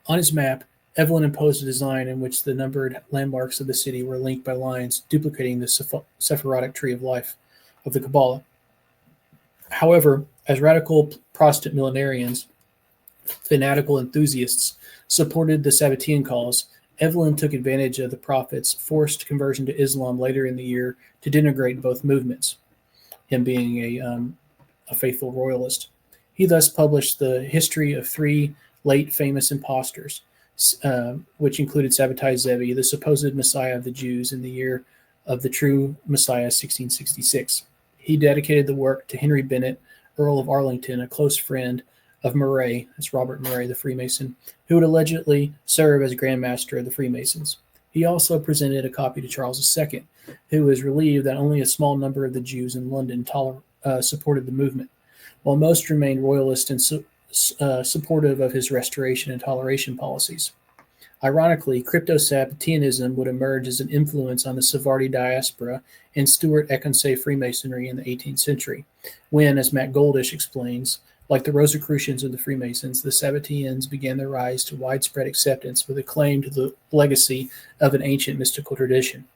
On his map, Evelyn imposed a design in which the numbered landmarks of the city were linked by lines duplicating the sephardic tree of life of the Kabbalah. However, as radical Protestant millenarians, fanatical enthusiasts supported the Sabbatean cause, Evelyn took advantage of the prophet's forced conversion to Islam later in the year to denigrate both movements, him being a faithful royalist. He thus published the history of three late famous impostors, which included Sabbatai Zevi, the supposed Messiah of the Jews in the year of the true Messiah, 1666. He dedicated the work to Henry Bennet, Earl of Arlington, a close friend of Murray, that's Robert Murray, the Freemason, who would allegedly serve as Grand Master of the Freemasons. He also presented a copy to Charles II, who was relieved that only a small number of the Jews in London supported the movement, while most remained royalist and supportive of his restoration and toleration policies. Ironically, crypto-Sabbateanism would emerge as an influence on the Sephardi diaspora and Stuart Econsay Freemasonry in the 18th century, when, as Matt Goldish explains, like the Rosicrucians of the Freemasons, the Sabbateans began their rise to widespread acceptance with a claim to the legacy of an ancient mystical tradition.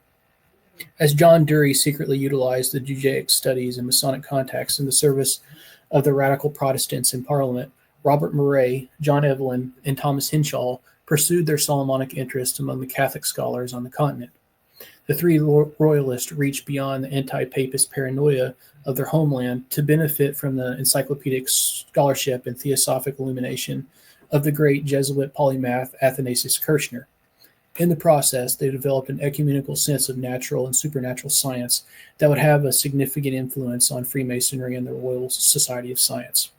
As John Dury secretly utilized the Judaic studies and Masonic contacts in the service of the radical Protestants in Parliament, Robert Murray, John Evelyn, and Thomas Hinshaw pursued their Solomonic interests among the Catholic scholars on the continent. The three royalists reached beyond the anti-papist paranoia of their homeland to benefit from the encyclopedic scholarship and theosophic illumination of the great Jesuit polymath Athanasius Kirchner. In the process, they developed an ecumenical sense of natural and supernatural science that would have a significant influence on Freemasonry and the Royal Society of Science.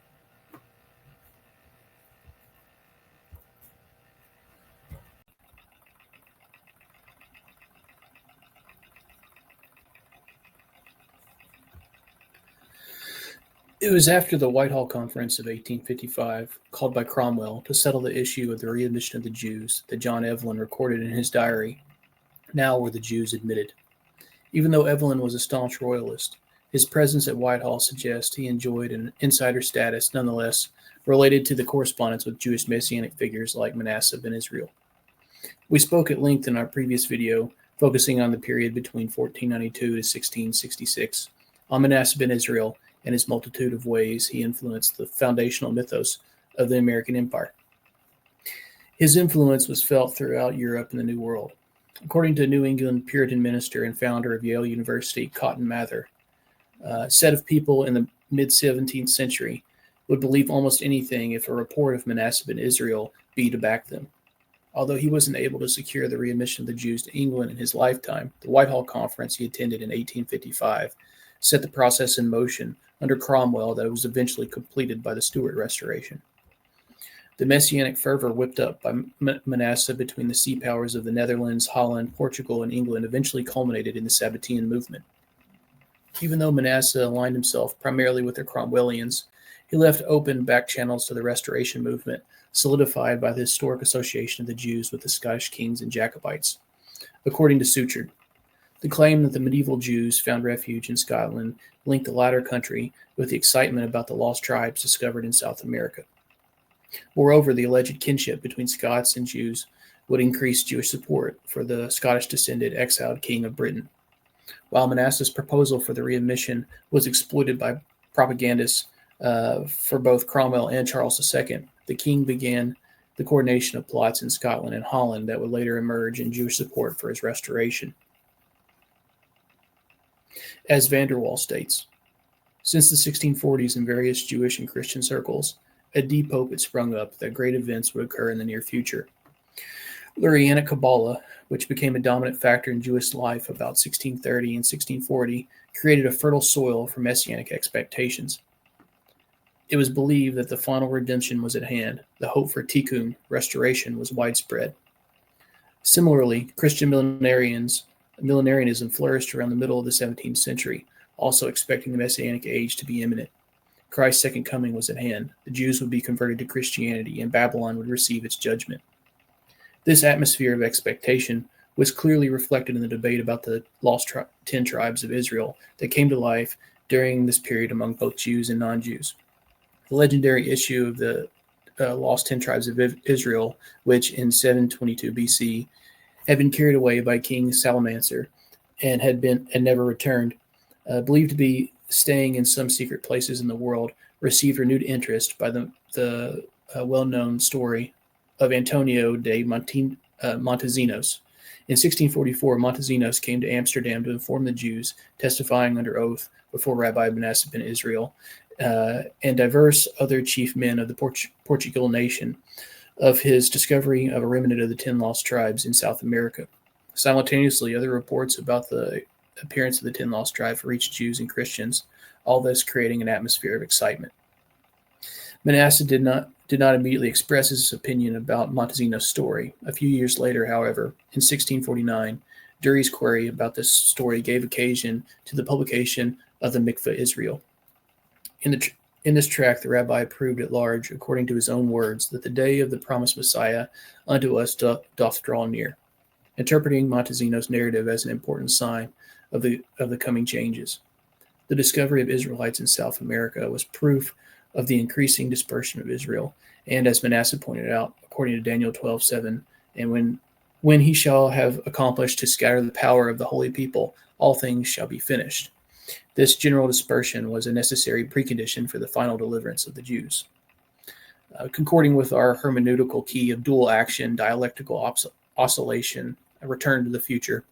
It was after the Whitehall Conference of 1855, called by Cromwell to settle the issue of the readmission of the Jews, that John Evelyn recorded in his diary, "Now were the Jews admitted." Even though Evelyn was a staunch royalist, his presence at Whitehall suggests he enjoyed an insider status nonetheless related to the correspondence with Jewish Messianic figures like Menasseh and Israel. We spoke at length in our previous video, focusing on the period between 1492 to 1666, on Menasseh and Israel, and his multitude of ways he influenced the foundational mythos of the American Empire. His influence was felt throughout Europe and the New World. According to New England Puritan minister and founder of Yale University, Cotton Mather, a set of people in the mid-17th century would believe almost anything if a report of Menasseh and Israel be to back them. Although he wasn't able to secure the readmission of the Jews to England in his lifetime, the Whitehall Conference he attended in 1855 set the process in motion under Cromwell that was eventually completed by the Stuart Restoration. The Messianic fervor whipped up by Manasseh between the sea powers of the Netherlands, Holland, Portugal, and England eventually culminated in the Sabbatean movement. Even though Manasseh aligned himself primarily with the Cromwellians, he left open back channels to the Restoration movement, solidified by the historic association of the Jews with the Scottish kings and Jacobites. According to Suchard, the claim that the medieval Jews found refuge in Scotland linked the latter country with the excitement about the lost tribes discovered in South America. Moreover, the alleged kinship between Scots and Jews would increase Jewish support for the Scottish-descended exiled king of Britain. While Manasseh's proposal for the readmission was exploited by propagandists for both Cromwell and Charles II, the king began the coordination of plots in Scotland and Holland that would later emerge in Jewish support for his restoration. As Vanderwall states, since the 1640s in various Jewish and Christian circles, a deep-hope had sprung up that great events would occur in the near future. Lurianic Kabbalah, which became a dominant factor in Jewish life about 1630 and 1640, created a fertile soil for Messianic expectations. It was believed that the final redemption was at hand. The hope for tikkun, restoration, was widespread. Similarly, Christian millenarianism flourished around the middle of the 17th century, also expecting the Messianic age to be imminent. Christ's second coming was at hand. The Jews would be converted to Christianity, and Babylon would receive its judgment. This atmosphere of expectation was clearly reflected in the debate about the lost 10 tribes of Israel that came to life during this period among both Jews and non-Jews. The legendary issue of the lost 10 tribes of Israel, which in 722 BC had been carried away by King Salmanasar and had never returned, believed to be staying in some secret places in the world, received renewed interest by the well-known story of Antonio de Montezinos. In 1644, Montezinos came to Amsterdam to inform the Jews, testifying under oath before Rabbi Menasseh ben Israel and diverse other chief men of the Portugal nation, of his discovery of a remnant of the 10 lost tribes in South America. Simultaneously, other reports about the appearance of the 10 lost tribes reached Jews and Christians, all this creating an atmosphere of excitement. Manasseh did not did not immediately express his opinion about Montezino's story. A few years later, however, in 1649, Dury's query about this story gave occasion to the publication of the Mikveh Israel. In this tract, the rabbi proved at large, according to his own words, that the day of the promised Messiah unto us doth draw near, interpreting Montezino's narrative as an important sign of the coming changes. The discovery of Israelites in South America was proof of the increasing dispersion of Israel, and as Manasseh pointed out, according to Daniel 12:7, and when he shall have accomplished to scatter the power of the holy people, all things shall be finished. This general dispersion was a necessary precondition for the final deliverance of the Jews. Concording with our hermeneutical key of dual action, dialectical oscillation, a return to the future,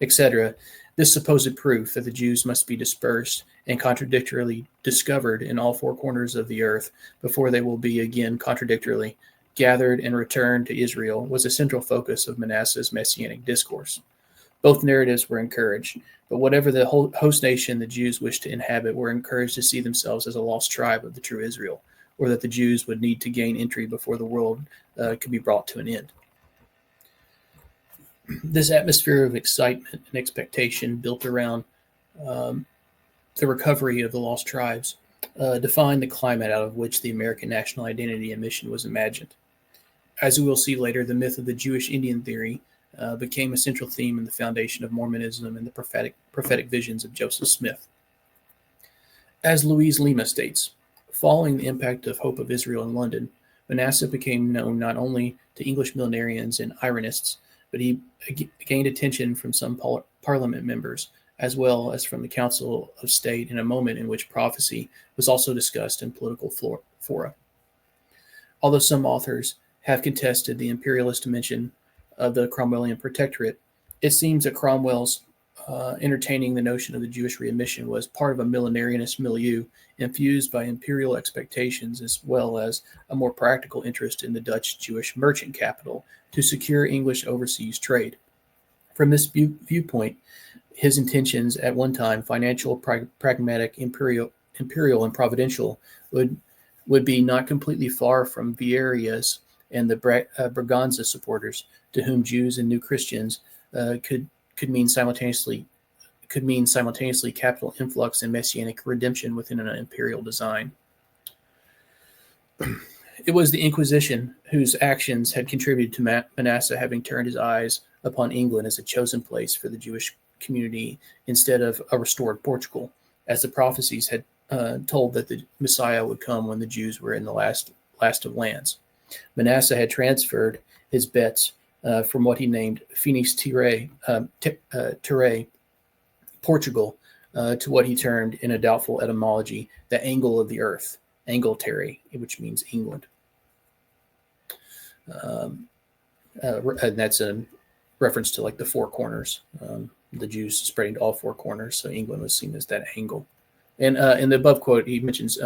etc., this supposed proof that the Jews must be dispersed and contradictorily discovered in all four corners of the earth before they will be again contradictorily gathered and returned to Israel was a central focus of Manasseh's messianic discourse. Both narratives were encouraged, but whatever the host nation the Jews wished to inhabit were encouraged to see themselves as a lost tribe of the true Israel, or that the Jews would need to gain entry before the world could be brought to an end. This atmosphere of excitement and expectation built around the recovery of the lost tribes defined the climate out of which the American national identity and mission was imagined. As we will see later, the myth of the Jewish Indian theory became a central theme in the foundation of Mormonism and the prophetic visions of Joseph Smith. As Louise Lima states, following the impact of Hope of Israel in London, Manasseh became known not only to English millenarians and ironists, but he gained attention from some parliament members, as well as from the Council of State in a moment in which prophecy was also discussed in political fora. Although some authors have contested the imperialist dimension of the Cromwellian protectorate, it seems that Cromwell's entertaining the notion of the Jewish readmission was part of a millenarianist milieu infused by imperial expectations as well as a more practical interest in the Dutch Jewish merchant capital to secure English overseas trade. From this viewpoint, his intentions at one time, financial, pragmatic, imperial, and providential, would be not completely far from Vieira's and the Braganza supporters, to whom Jews and New Christians could mean simultaneously capital influx and messianic redemption within an imperial design. It was the Inquisition whose actions had contributed to Manasseh having turned his eyes upon England as a chosen place for the Jewish community instead of a restored Portugal, as the prophecies had told that the Messiah would come when the Jews were in the last of lands. Manasseh had transferred his bets from what he named Finis Terrae, Portugal, to what he termed in a doubtful etymology, the angle of the earth, Angle Terrae, which means England. And that's a reference to like the four corners, the Jews spreading to all four corners, so England was seen as that angle. And in the above quote, he mentions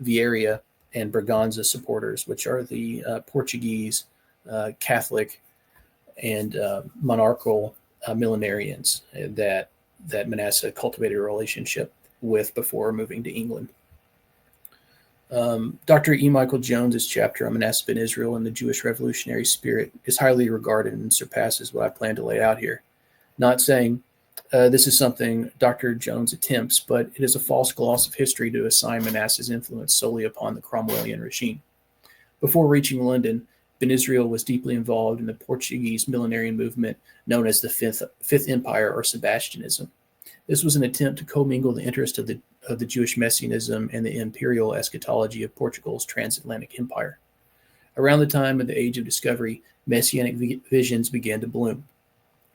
Vieira and Braganza supporters, which are the Portuguese, Catholic, and monarchical millenarians that Manasseh cultivated a relationship with before moving to England. Dr. E. Michael Jones's chapter on Manasseh and Israel and the Jewish revolutionary spirit is highly regarded and surpasses what I plan to lay out here. Not saying this is something Dr. Jones attempts, but it is a false gloss of history to assign Manasseh's influence solely upon the Cromwellian regime. Before reaching London, Ben Israel was deeply involved in the Portuguese millenarian movement known as the Fifth Empire or Sebastianism. This was an attempt to commingle the interest of the Jewish Messianism and the imperial eschatology of Portugal's transatlantic empire. Around the time of the Age of Discovery, Messianic visions began to bloom.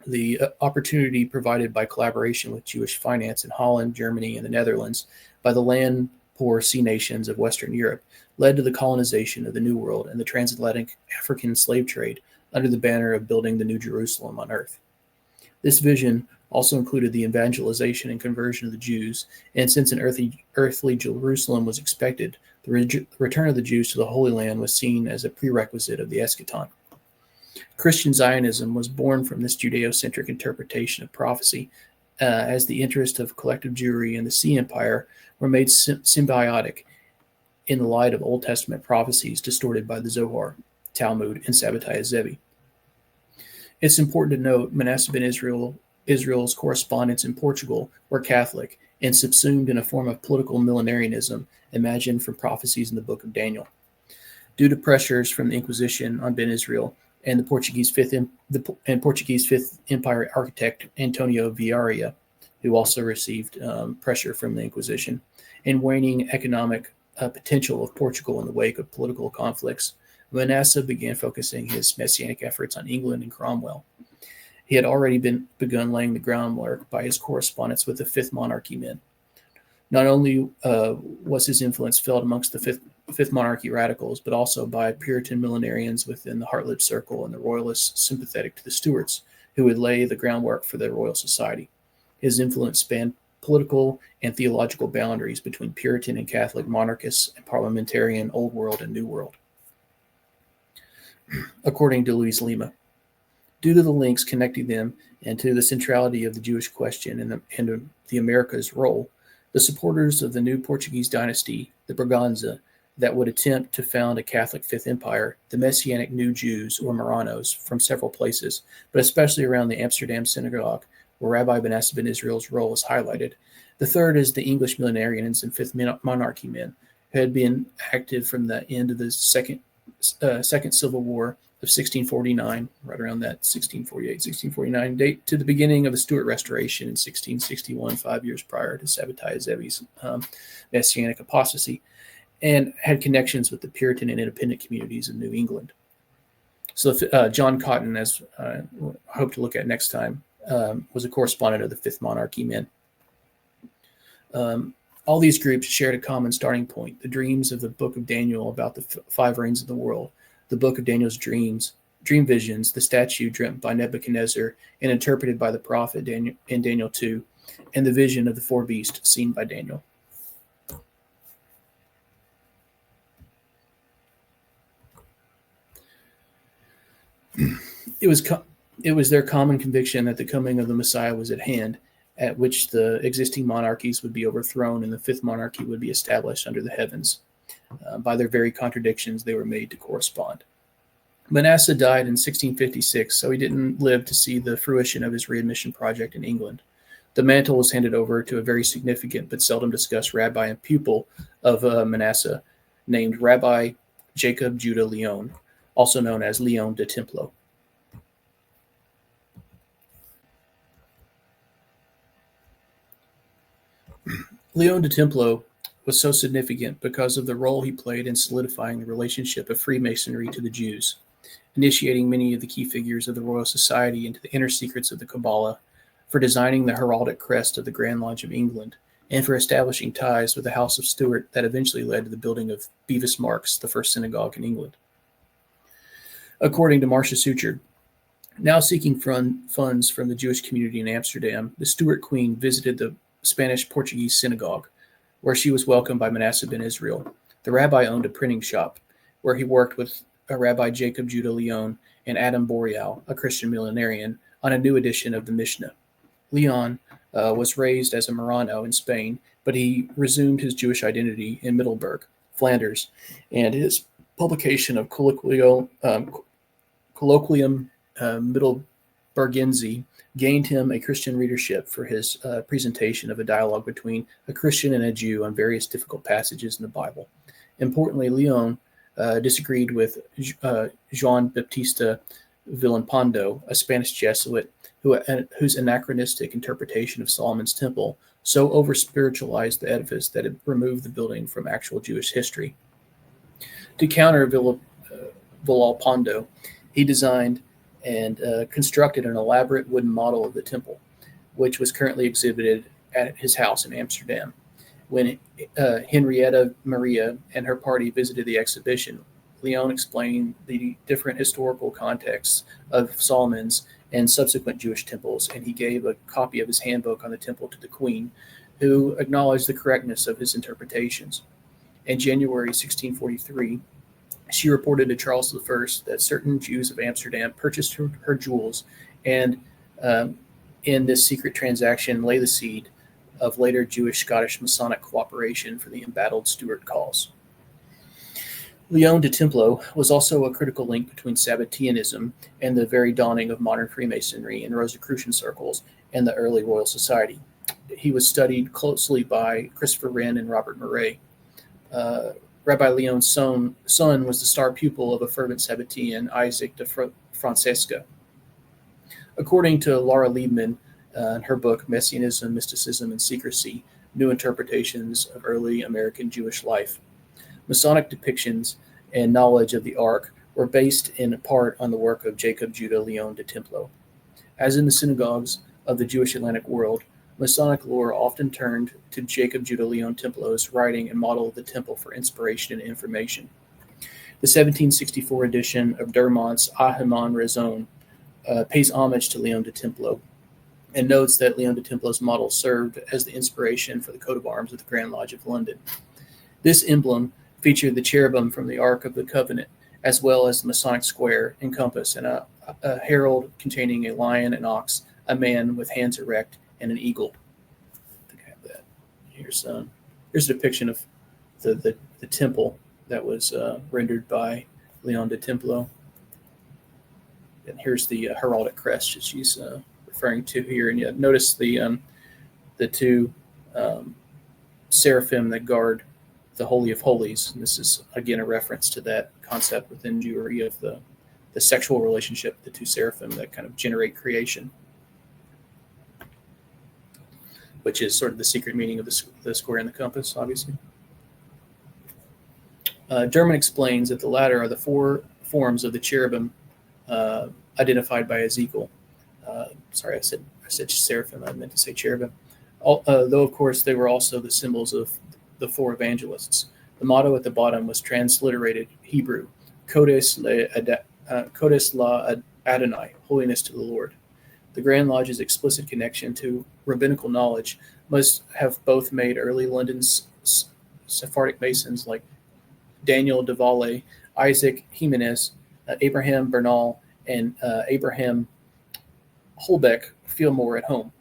The opportunity provided by collaboration with Jewish finance in Holland, Germany, and the Netherlands by the land-poor sea nations of Western Europe led to the colonization of the New World and the transatlantic African slave trade under the banner of building the New Jerusalem on earth. This vision also included the evangelization and conversion of the Jews, and since an earthly Jerusalem was expected, the return of the Jews to the Holy Land was seen as a prerequisite of the eschaton. Christian Zionism was born from this Judeo-centric interpretation of prophecy, as the interest of collective Jewry and the Sea Empire were made symbiotic in the light of Old Testament prophecies distorted by the Zohar, Talmud, and Sabbatai Zevi. It's important to note Menasseh and Israel's correspondents in Portugal were Catholic and subsumed in a form of political millenarianism imagined from prophecies in the Book of Daniel. Due to pressures from the Inquisition on Ben Israel and the Portuguese Fifth Empire architect Antonio Vieira, who also received pressure from the Inquisition, and waning economic potential of Portugal in the wake of political conflicts, Manasseh began focusing his messianic efforts on England and Cromwell. He had already begun laying the groundwork by his correspondence with the Fifth Monarchy men. Not only was his influence felt amongst the Fifth Monarchy radicals, but also by Puritan millenarians within the Hartlib Circle and the Royalists sympathetic to the Stuarts, who would lay the groundwork for the Royal Society. His influence spanned political and theological boundaries between Puritan and Catholic monarchists and parliamentarian Old World and New World. According to Luis Lima, due to the links connecting them and to the centrality of the Jewish question and the America's role, the supporters of the new Portuguese dynasty, the Braganza, that would attempt to found a Catholic Fifth Empire, the Messianic New Jews, or Marranos, from several places, but especially around the Amsterdam synagogue, where Rabbi Menasseh ben Israel's role is highlighted. The third is the English millenarians and Fifth Monarchy men, who had been active from the end of the Second Civil War of 1649, right around that 1648-1649 date, to the beginning of the Stuart Restoration in 1661, 5 years prior to Sabbatai Zevi's Messianic apostasy, and had connections with the Puritan and independent communities of New England. So John Cotton, as I hope to look at next time, was a correspondent of the Fifth Monarchy men. All these groups shared a common starting point, the dreams of the Book of Daniel about the five reigns of the world, the Book of Daniel's dream visions, the statue dreamt by Nebuchadnezzar and interpreted by the prophet Daniel in Daniel 2, and the vision of the four beasts seen by Daniel. It was their common conviction that the coming of the Messiah was at hand, at which the existing monarchies would be overthrown and the Fifth Monarchy would be established under the heavens. By their very contradictions, they were made to correspond. Manasseh died in 1656, so he didn't live to see the fruition of his readmission project in England. The mantle was handed over to a very significant but seldom discussed rabbi and pupil of Manasseh named Rabbi Jacob Judah Leon, also known as Leon de Templo. Leon de Templo was so significant because of the role he played in solidifying the relationship of Freemasonry to the Jews, initiating many of the key figures of the Royal Society into the inner secrets of the Kabbalah, for designing the heraldic crest of the Grand Lodge of England, and for establishing ties with the House of Stuart that eventually led to the building of Bevis Marks, the first synagogue in England. According to Marcia Suchard, now seeking funds from the Jewish community in Amsterdam, the Stuart Queen visited the Spanish-Portuguese synagogue, where she was welcomed by Menasseh ben Israel. The rabbi owned a printing shop, where he worked with Rabbi Jacob Judah Leon and Adam Boreal, a Christian millenarian, on a new edition of the Mishnah. Leon was raised as a Marrano in Spain, but he resumed his Jewish identity in Middelburg, Flanders, and his publication of Colloquium Middelburgense gained him a Christian readership for his presentation of a dialogue between a Christian and a Jew on various difficult passages in the Bible. Importantly, Leon disagreed with Juan Baptista Villalpando, a Spanish Jesuit whose anachronistic interpretation of Solomon's temple so over-spiritualized the edifice that it removed the building from actual Jewish history. To counter Villalpando, he designed and constructed an elaborate wooden model of the temple, which was currently exhibited at his house in Amsterdam. When Henrietta Maria and her party visited the exhibition, Leon explained the different historical contexts of Solomon's and subsequent Jewish temples, and he gave a copy of his handbook on the temple to the Queen, who acknowledged the correctness of his interpretations. In January 1643, she reported to Charles I that certain Jews of Amsterdam purchased her jewels, and in this secret transaction lay the seed of later Jewish-Scottish Masonic cooperation for the embattled Stuart cause. Leon de Templo was also a critical link between Sabbateanism and the very dawning of modern Freemasonry in Rosicrucian circles and the early Royal Society. He was studied closely by Christopher Wren and Robert Murray. Rabbi Leon's son was the star pupil of a fervent Sabbatean, Isaac de Francesca. According to Laura Liebman, in her book Messianism, Mysticism, and Secrecy, New Interpretations of Early American Jewish Life, Masonic depictions and knowledge of the Ark were based in part on the work of Jacob Judah Leon de Templo. As in the synagogues of the Jewish Atlantic world, Masonic lore often turned to Jacob Judah Leon Templo's writing and model of the temple for inspiration and information. The 1764 edition of Dermont's Ahiman Rezon pays homage to Leon de Templo and notes that Leon de Templo's model served as the inspiration for the coat of arms of the Grand Lodge of London. This emblem featured the cherubim from the Ark of the Covenant, as well as the Masonic square and compass, and a herald containing a lion, an ox, a man with hands erect, and an eagle. I think I have that. Here's a depiction of the temple that was rendered by Leon de Templo. And here's the heraldic crest that she's referring to here. And yet notice the two seraphim that guard the Holy of Holies. And this is, again, a reference to that concept within Jewry of the sexual relationship, the two seraphim that kind of generate creation, which is sort of the secret meaning of the square and the compass, obviously. Dermot explains that the latter are the four forms of the cherubim identified by Ezekiel. Sorry, I said seraphim. I meant to say cherubim. Though, of course, they were also the symbols of the four evangelists. The motto at the bottom was transliterated Hebrew, Kodesh la Adonai, holiness to the Lord. The Grand Lodge's explicit connection to rabbinical knowledge must have both made early London's Sephardic Masons like Daniel de Valle, Isaac Jimenez, Abraham Bernal, and Abraham Holbeck feel more at home.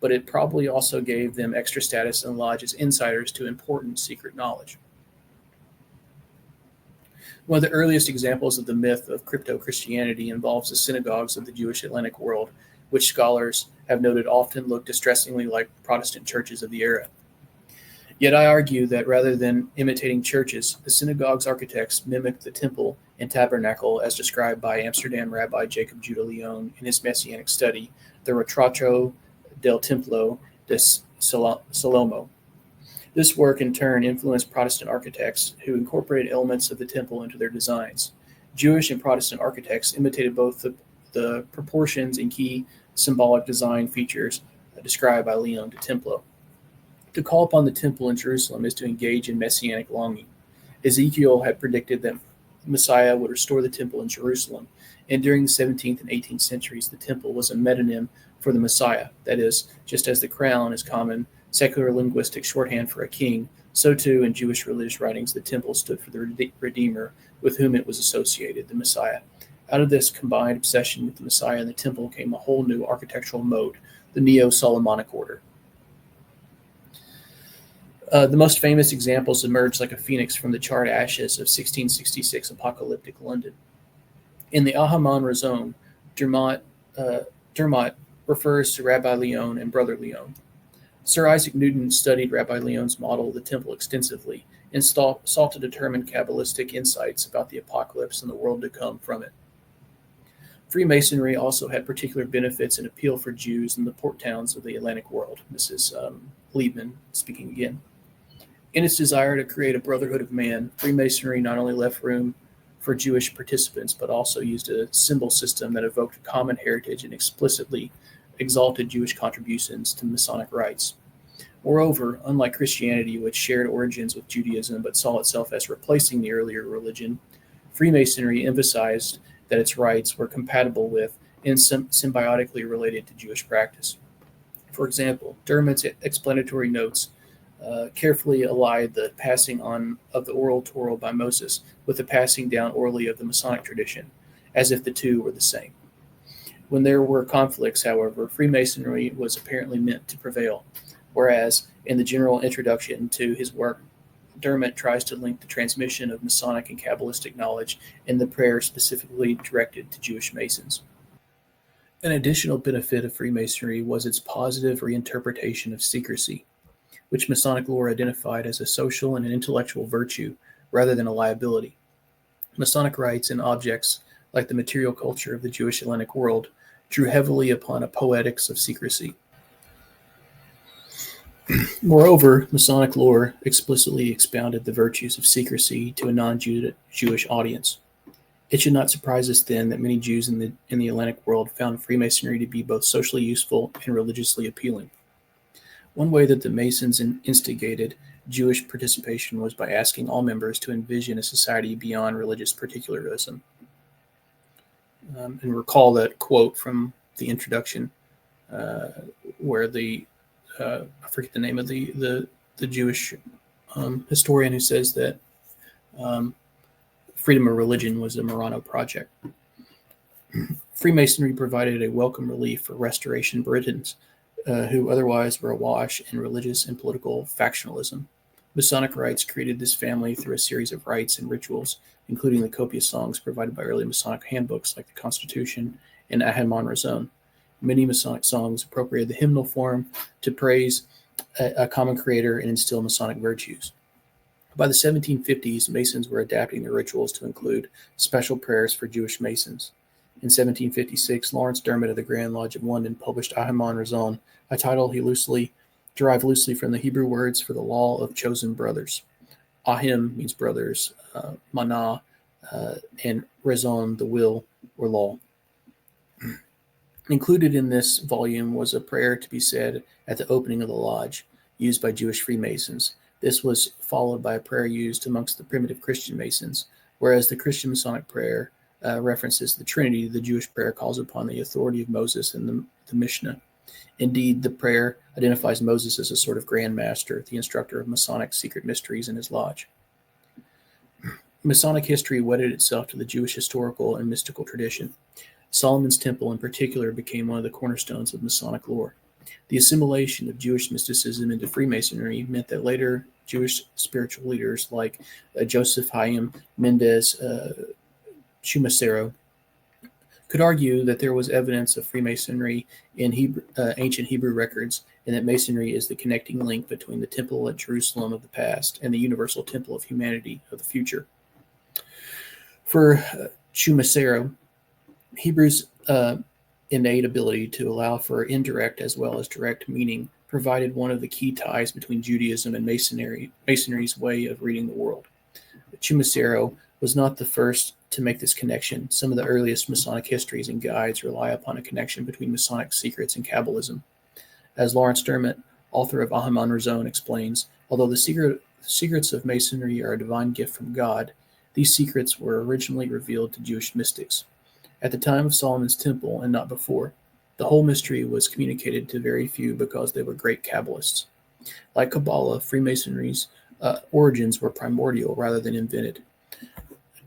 But it probably also gave them extra status in the lodge as insiders to important secret knowledge. One of the earliest examples of the myth of crypto-Christianity involves the synagogues of the Jewish Atlantic world, which scholars have noted often look distressingly like Protestant churches of the era. Yet I argue that rather than imitating churches, the synagogue's architects mimicked the temple and tabernacle as described by Amsterdam Rabbi Jacob Judah Leon in his Messianic study, the Retrato del Templo de Salomo. This work in turn influenced Protestant architects who incorporated elements of the temple into their designs. Jewish and Protestant architects imitated both the proportions and key symbolic design features described by Leon de Templo. To call upon the temple in Jerusalem is to engage in messianic longing. Ezekiel had predicted that Messiah would restore the temple in Jerusalem, and during the 17th and 18th centuries, the temple was a metonym for the Messiah. That is, just as the crown is common secular linguistic shorthand for a king, so too in Jewish religious writings the temple stood for the Redeemer with whom it was associated, the Messiah. Out of this combined obsession with the Messiah and the temple came a whole new architectural mode, the Neo-Solomonic order. The most famous examples emerged like a phoenix from the charred ashes of 1666 apocalyptic London. In the Ahaman Razon, Dermot refers to Rabbi Leon and Brother Leon. Sir Isaac Newton studied Rabbi Leon's model of the temple extensively and sought to determine Kabbalistic insights about the apocalypse and the world to come from it. Freemasonry also had particular benefits and appeal for Jews in the port towns of the Atlantic world. This is Liebman speaking again. In its desire to create a brotherhood of man, Freemasonry not only left room for Jewish participants, but also used a symbol system that evoked common heritage and explicitly exalted Jewish contributions to Masonic rites. Moreover, unlike Christianity, which shared origins with Judaism but saw itself as replacing the earlier religion, Freemasonry emphasized that its rites were compatible with and symbiotically related to Jewish practice. For example, Dermot's explanatory notes carefully allied the passing on of the oral Torah by Moses with the passing down orally of the Masonic tradition, as if the two were the same. When there were conflicts, however, Freemasonry was apparently meant to prevail, whereas in the general introduction to his work Dermot tries to link the transmission of Masonic and Kabbalistic knowledge in the prayer specifically directed to Jewish Masons. An additional benefit of Freemasonry was its positive reinterpretation of secrecy, which Masonic lore identified as a social and an intellectual virtue rather than a liability. Masonic rites and objects, like the material culture of the Jewish Hellenic world, drew heavily upon a poetics of secrecy. Moreover, Masonic lore explicitly expounded the virtues of secrecy to a non-Jewish audience. It should not surprise us then that many Jews in the Hellenic world found Freemasonry to be both socially useful and religiously appealing. One way that the Masons instigated Jewish participation was by asking all members to envision a society beyond religious particularism. And recall that quote from the introduction where I forget the name of the Jewish historian who says that freedom of religion was a Marano project. Freemasonry provided a welcome relief for Restoration Britons who otherwise were awash in religious and political factionalism. Masonic rites created this family through a series of rites and rituals, including the copious songs provided by early Masonic handbooks like the Constitution and Ahimon Razon. Many Masonic songs appropriated the hymnal form to praise a common creator and instill Masonic virtues. By the 1750s, Masons were adapting their rituals to include special prayers for Jewish Masons. In 1756, Lawrence Dermot of the Grand Lodge of London published Ahimon Razon, a title he derived loosely from the Hebrew words for the law of chosen brothers. Ahim means brothers, Manah, and Razon, the will or law. Included in this volume was a prayer to be said at the opening of the lodge, used by Jewish Freemasons. This was followed by a prayer used amongst the primitive Christian Masons, whereas the Christian Masonic prayer references the Trinity. The Jewish prayer calls upon the authority of Moses and the Mishnah. Indeed, the prayer identifies Moses as a sort of Grand Master, the instructor of Masonic secret mysteries in his lodge. Masonic history wedded itself to the Jewish historical and mystical tradition. Solomon's Temple in particular became one of the cornerstones of Masonic lore. The assimilation of Jewish mysticism into Freemasonry meant that later Jewish spiritual leaders like Joseph Chaim Mendes Shumasero could argue that there was evidence of Freemasonry in ancient Hebrew records, and that Masonry is the connecting link between the temple at Jerusalem of the past and the universal temple of humanity of the future. For Shumasero, Hebrews' innate ability to allow for indirect as well as direct meaning provided one of the key ties between Judaism and Masonry's way of reading the world. Shumasero was not the first to make this connection. Some of the earliest Masonic histories and guides rely upon a connection between Masonic secrets and Kabbalism. As Lawrence Dermot, author of Ahimon Razon, explains, although the secrets of Masonry are a divine gift from God, these secrets were originally revealed to Jewish mystics. At the time of Solomon's Temple, and not before, the whole mystery was communicated to very few because they were great Cabalists. Like Kabbalah, Freemasonry's origins were primordial rather than invented.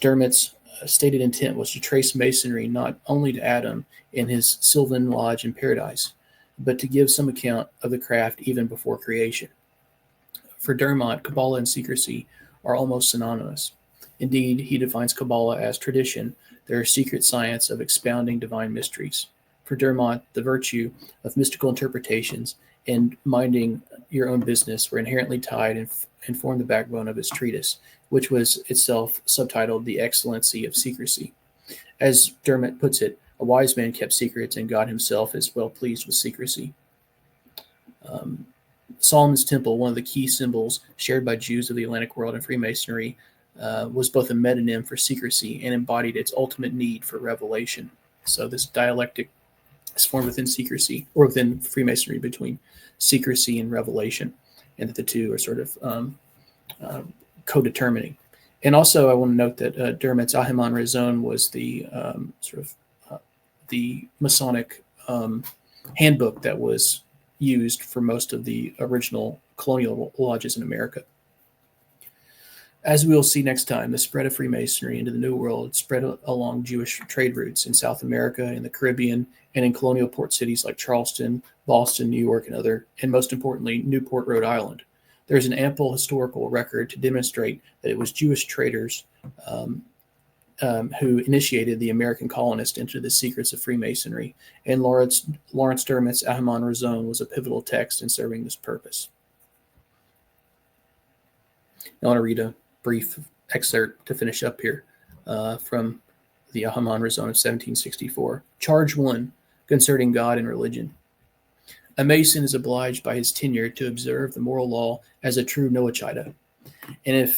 Dermot's stated intent was to trace Masonry not only to Adam in his Sylvan Lodge in Paradise, but to give some account of the craft even before creation. For Dermot, Kabbalah and secrecy are almost synonymous. Indeed, he defines Kabbalah as tradition, their secret science of expounding divine mysteries. For Dermot, the virtue of mystical interpretations and minding your own business were inherently tied and formed the backbone of his treatise, which was itself subtitled The Excellency of Secrecy. As Dermot puts it, a wise man kept secrets, and God himself is well pleased with secrecy. Solomon's Temple, one of the key symbols shared by Jews of the Hellenic world and Freemasonry, was both a metonym for secrecy and embodied its ultimate need for revelation. So this dialectic is formed within secrecy, or within Freemasonry, between secrecy and revelation, and that the two are sort of co-determining. And also, I want to note that Dermot's Ahimon Razon was the the Masonic handbook that was used for most of the original colonial lodges in America. As we will see next time, the spread of Freemasonry into the New World spread along Jewish trade routes in South America, in the Caribbean, and in colonial port cities like Charleston, Boston, New York, and most importantly, Newport, Rhode Island. There is an ample historical record to demonstrate that it was Jewish traders who initiated the American colonists into the secrets of Freemasonry, and Lawrence Dermott's Ahman Razon was a pivotal text in serving this purpose. I want to read a brief excerpt to finish up here from the Ahman Razon of 1764. Charge 1, concerning God and religion. A Mason is obliged by his tenure to observe the moral law as a true Noachide, and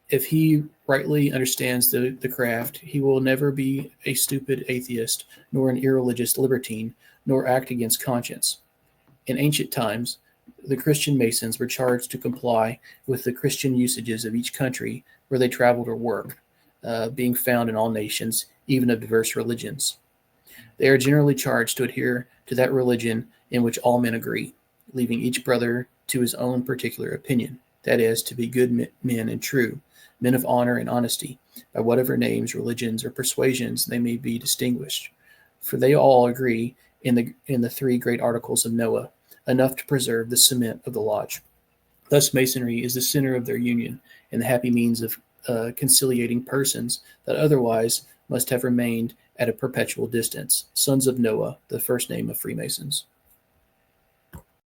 if he rightly understands the craft, he will never be a stupid atheist, nor an irreligious libertine, nor act against conscience. In ancient times, the Christian Masons were charged to comply with the Christian usages of each country where they traveled or worked, being found in all nations, even of diverse religions. They are generally charged to adhere to that religion in which all men agree, leaving each brother to his own particular opinion, that is, to be good men and true, men of honor and honesty, by whatever names, religions, or persuasions they may be distinguished. For they all agree in the three great articles of Noah, enough to preserve the cement of the lodge. Thus Masonry is the center of their union, and the happy means of conciliating persons that otherwise must have remained at a perpetual distance, sons of Noah, the first name of Freemasons.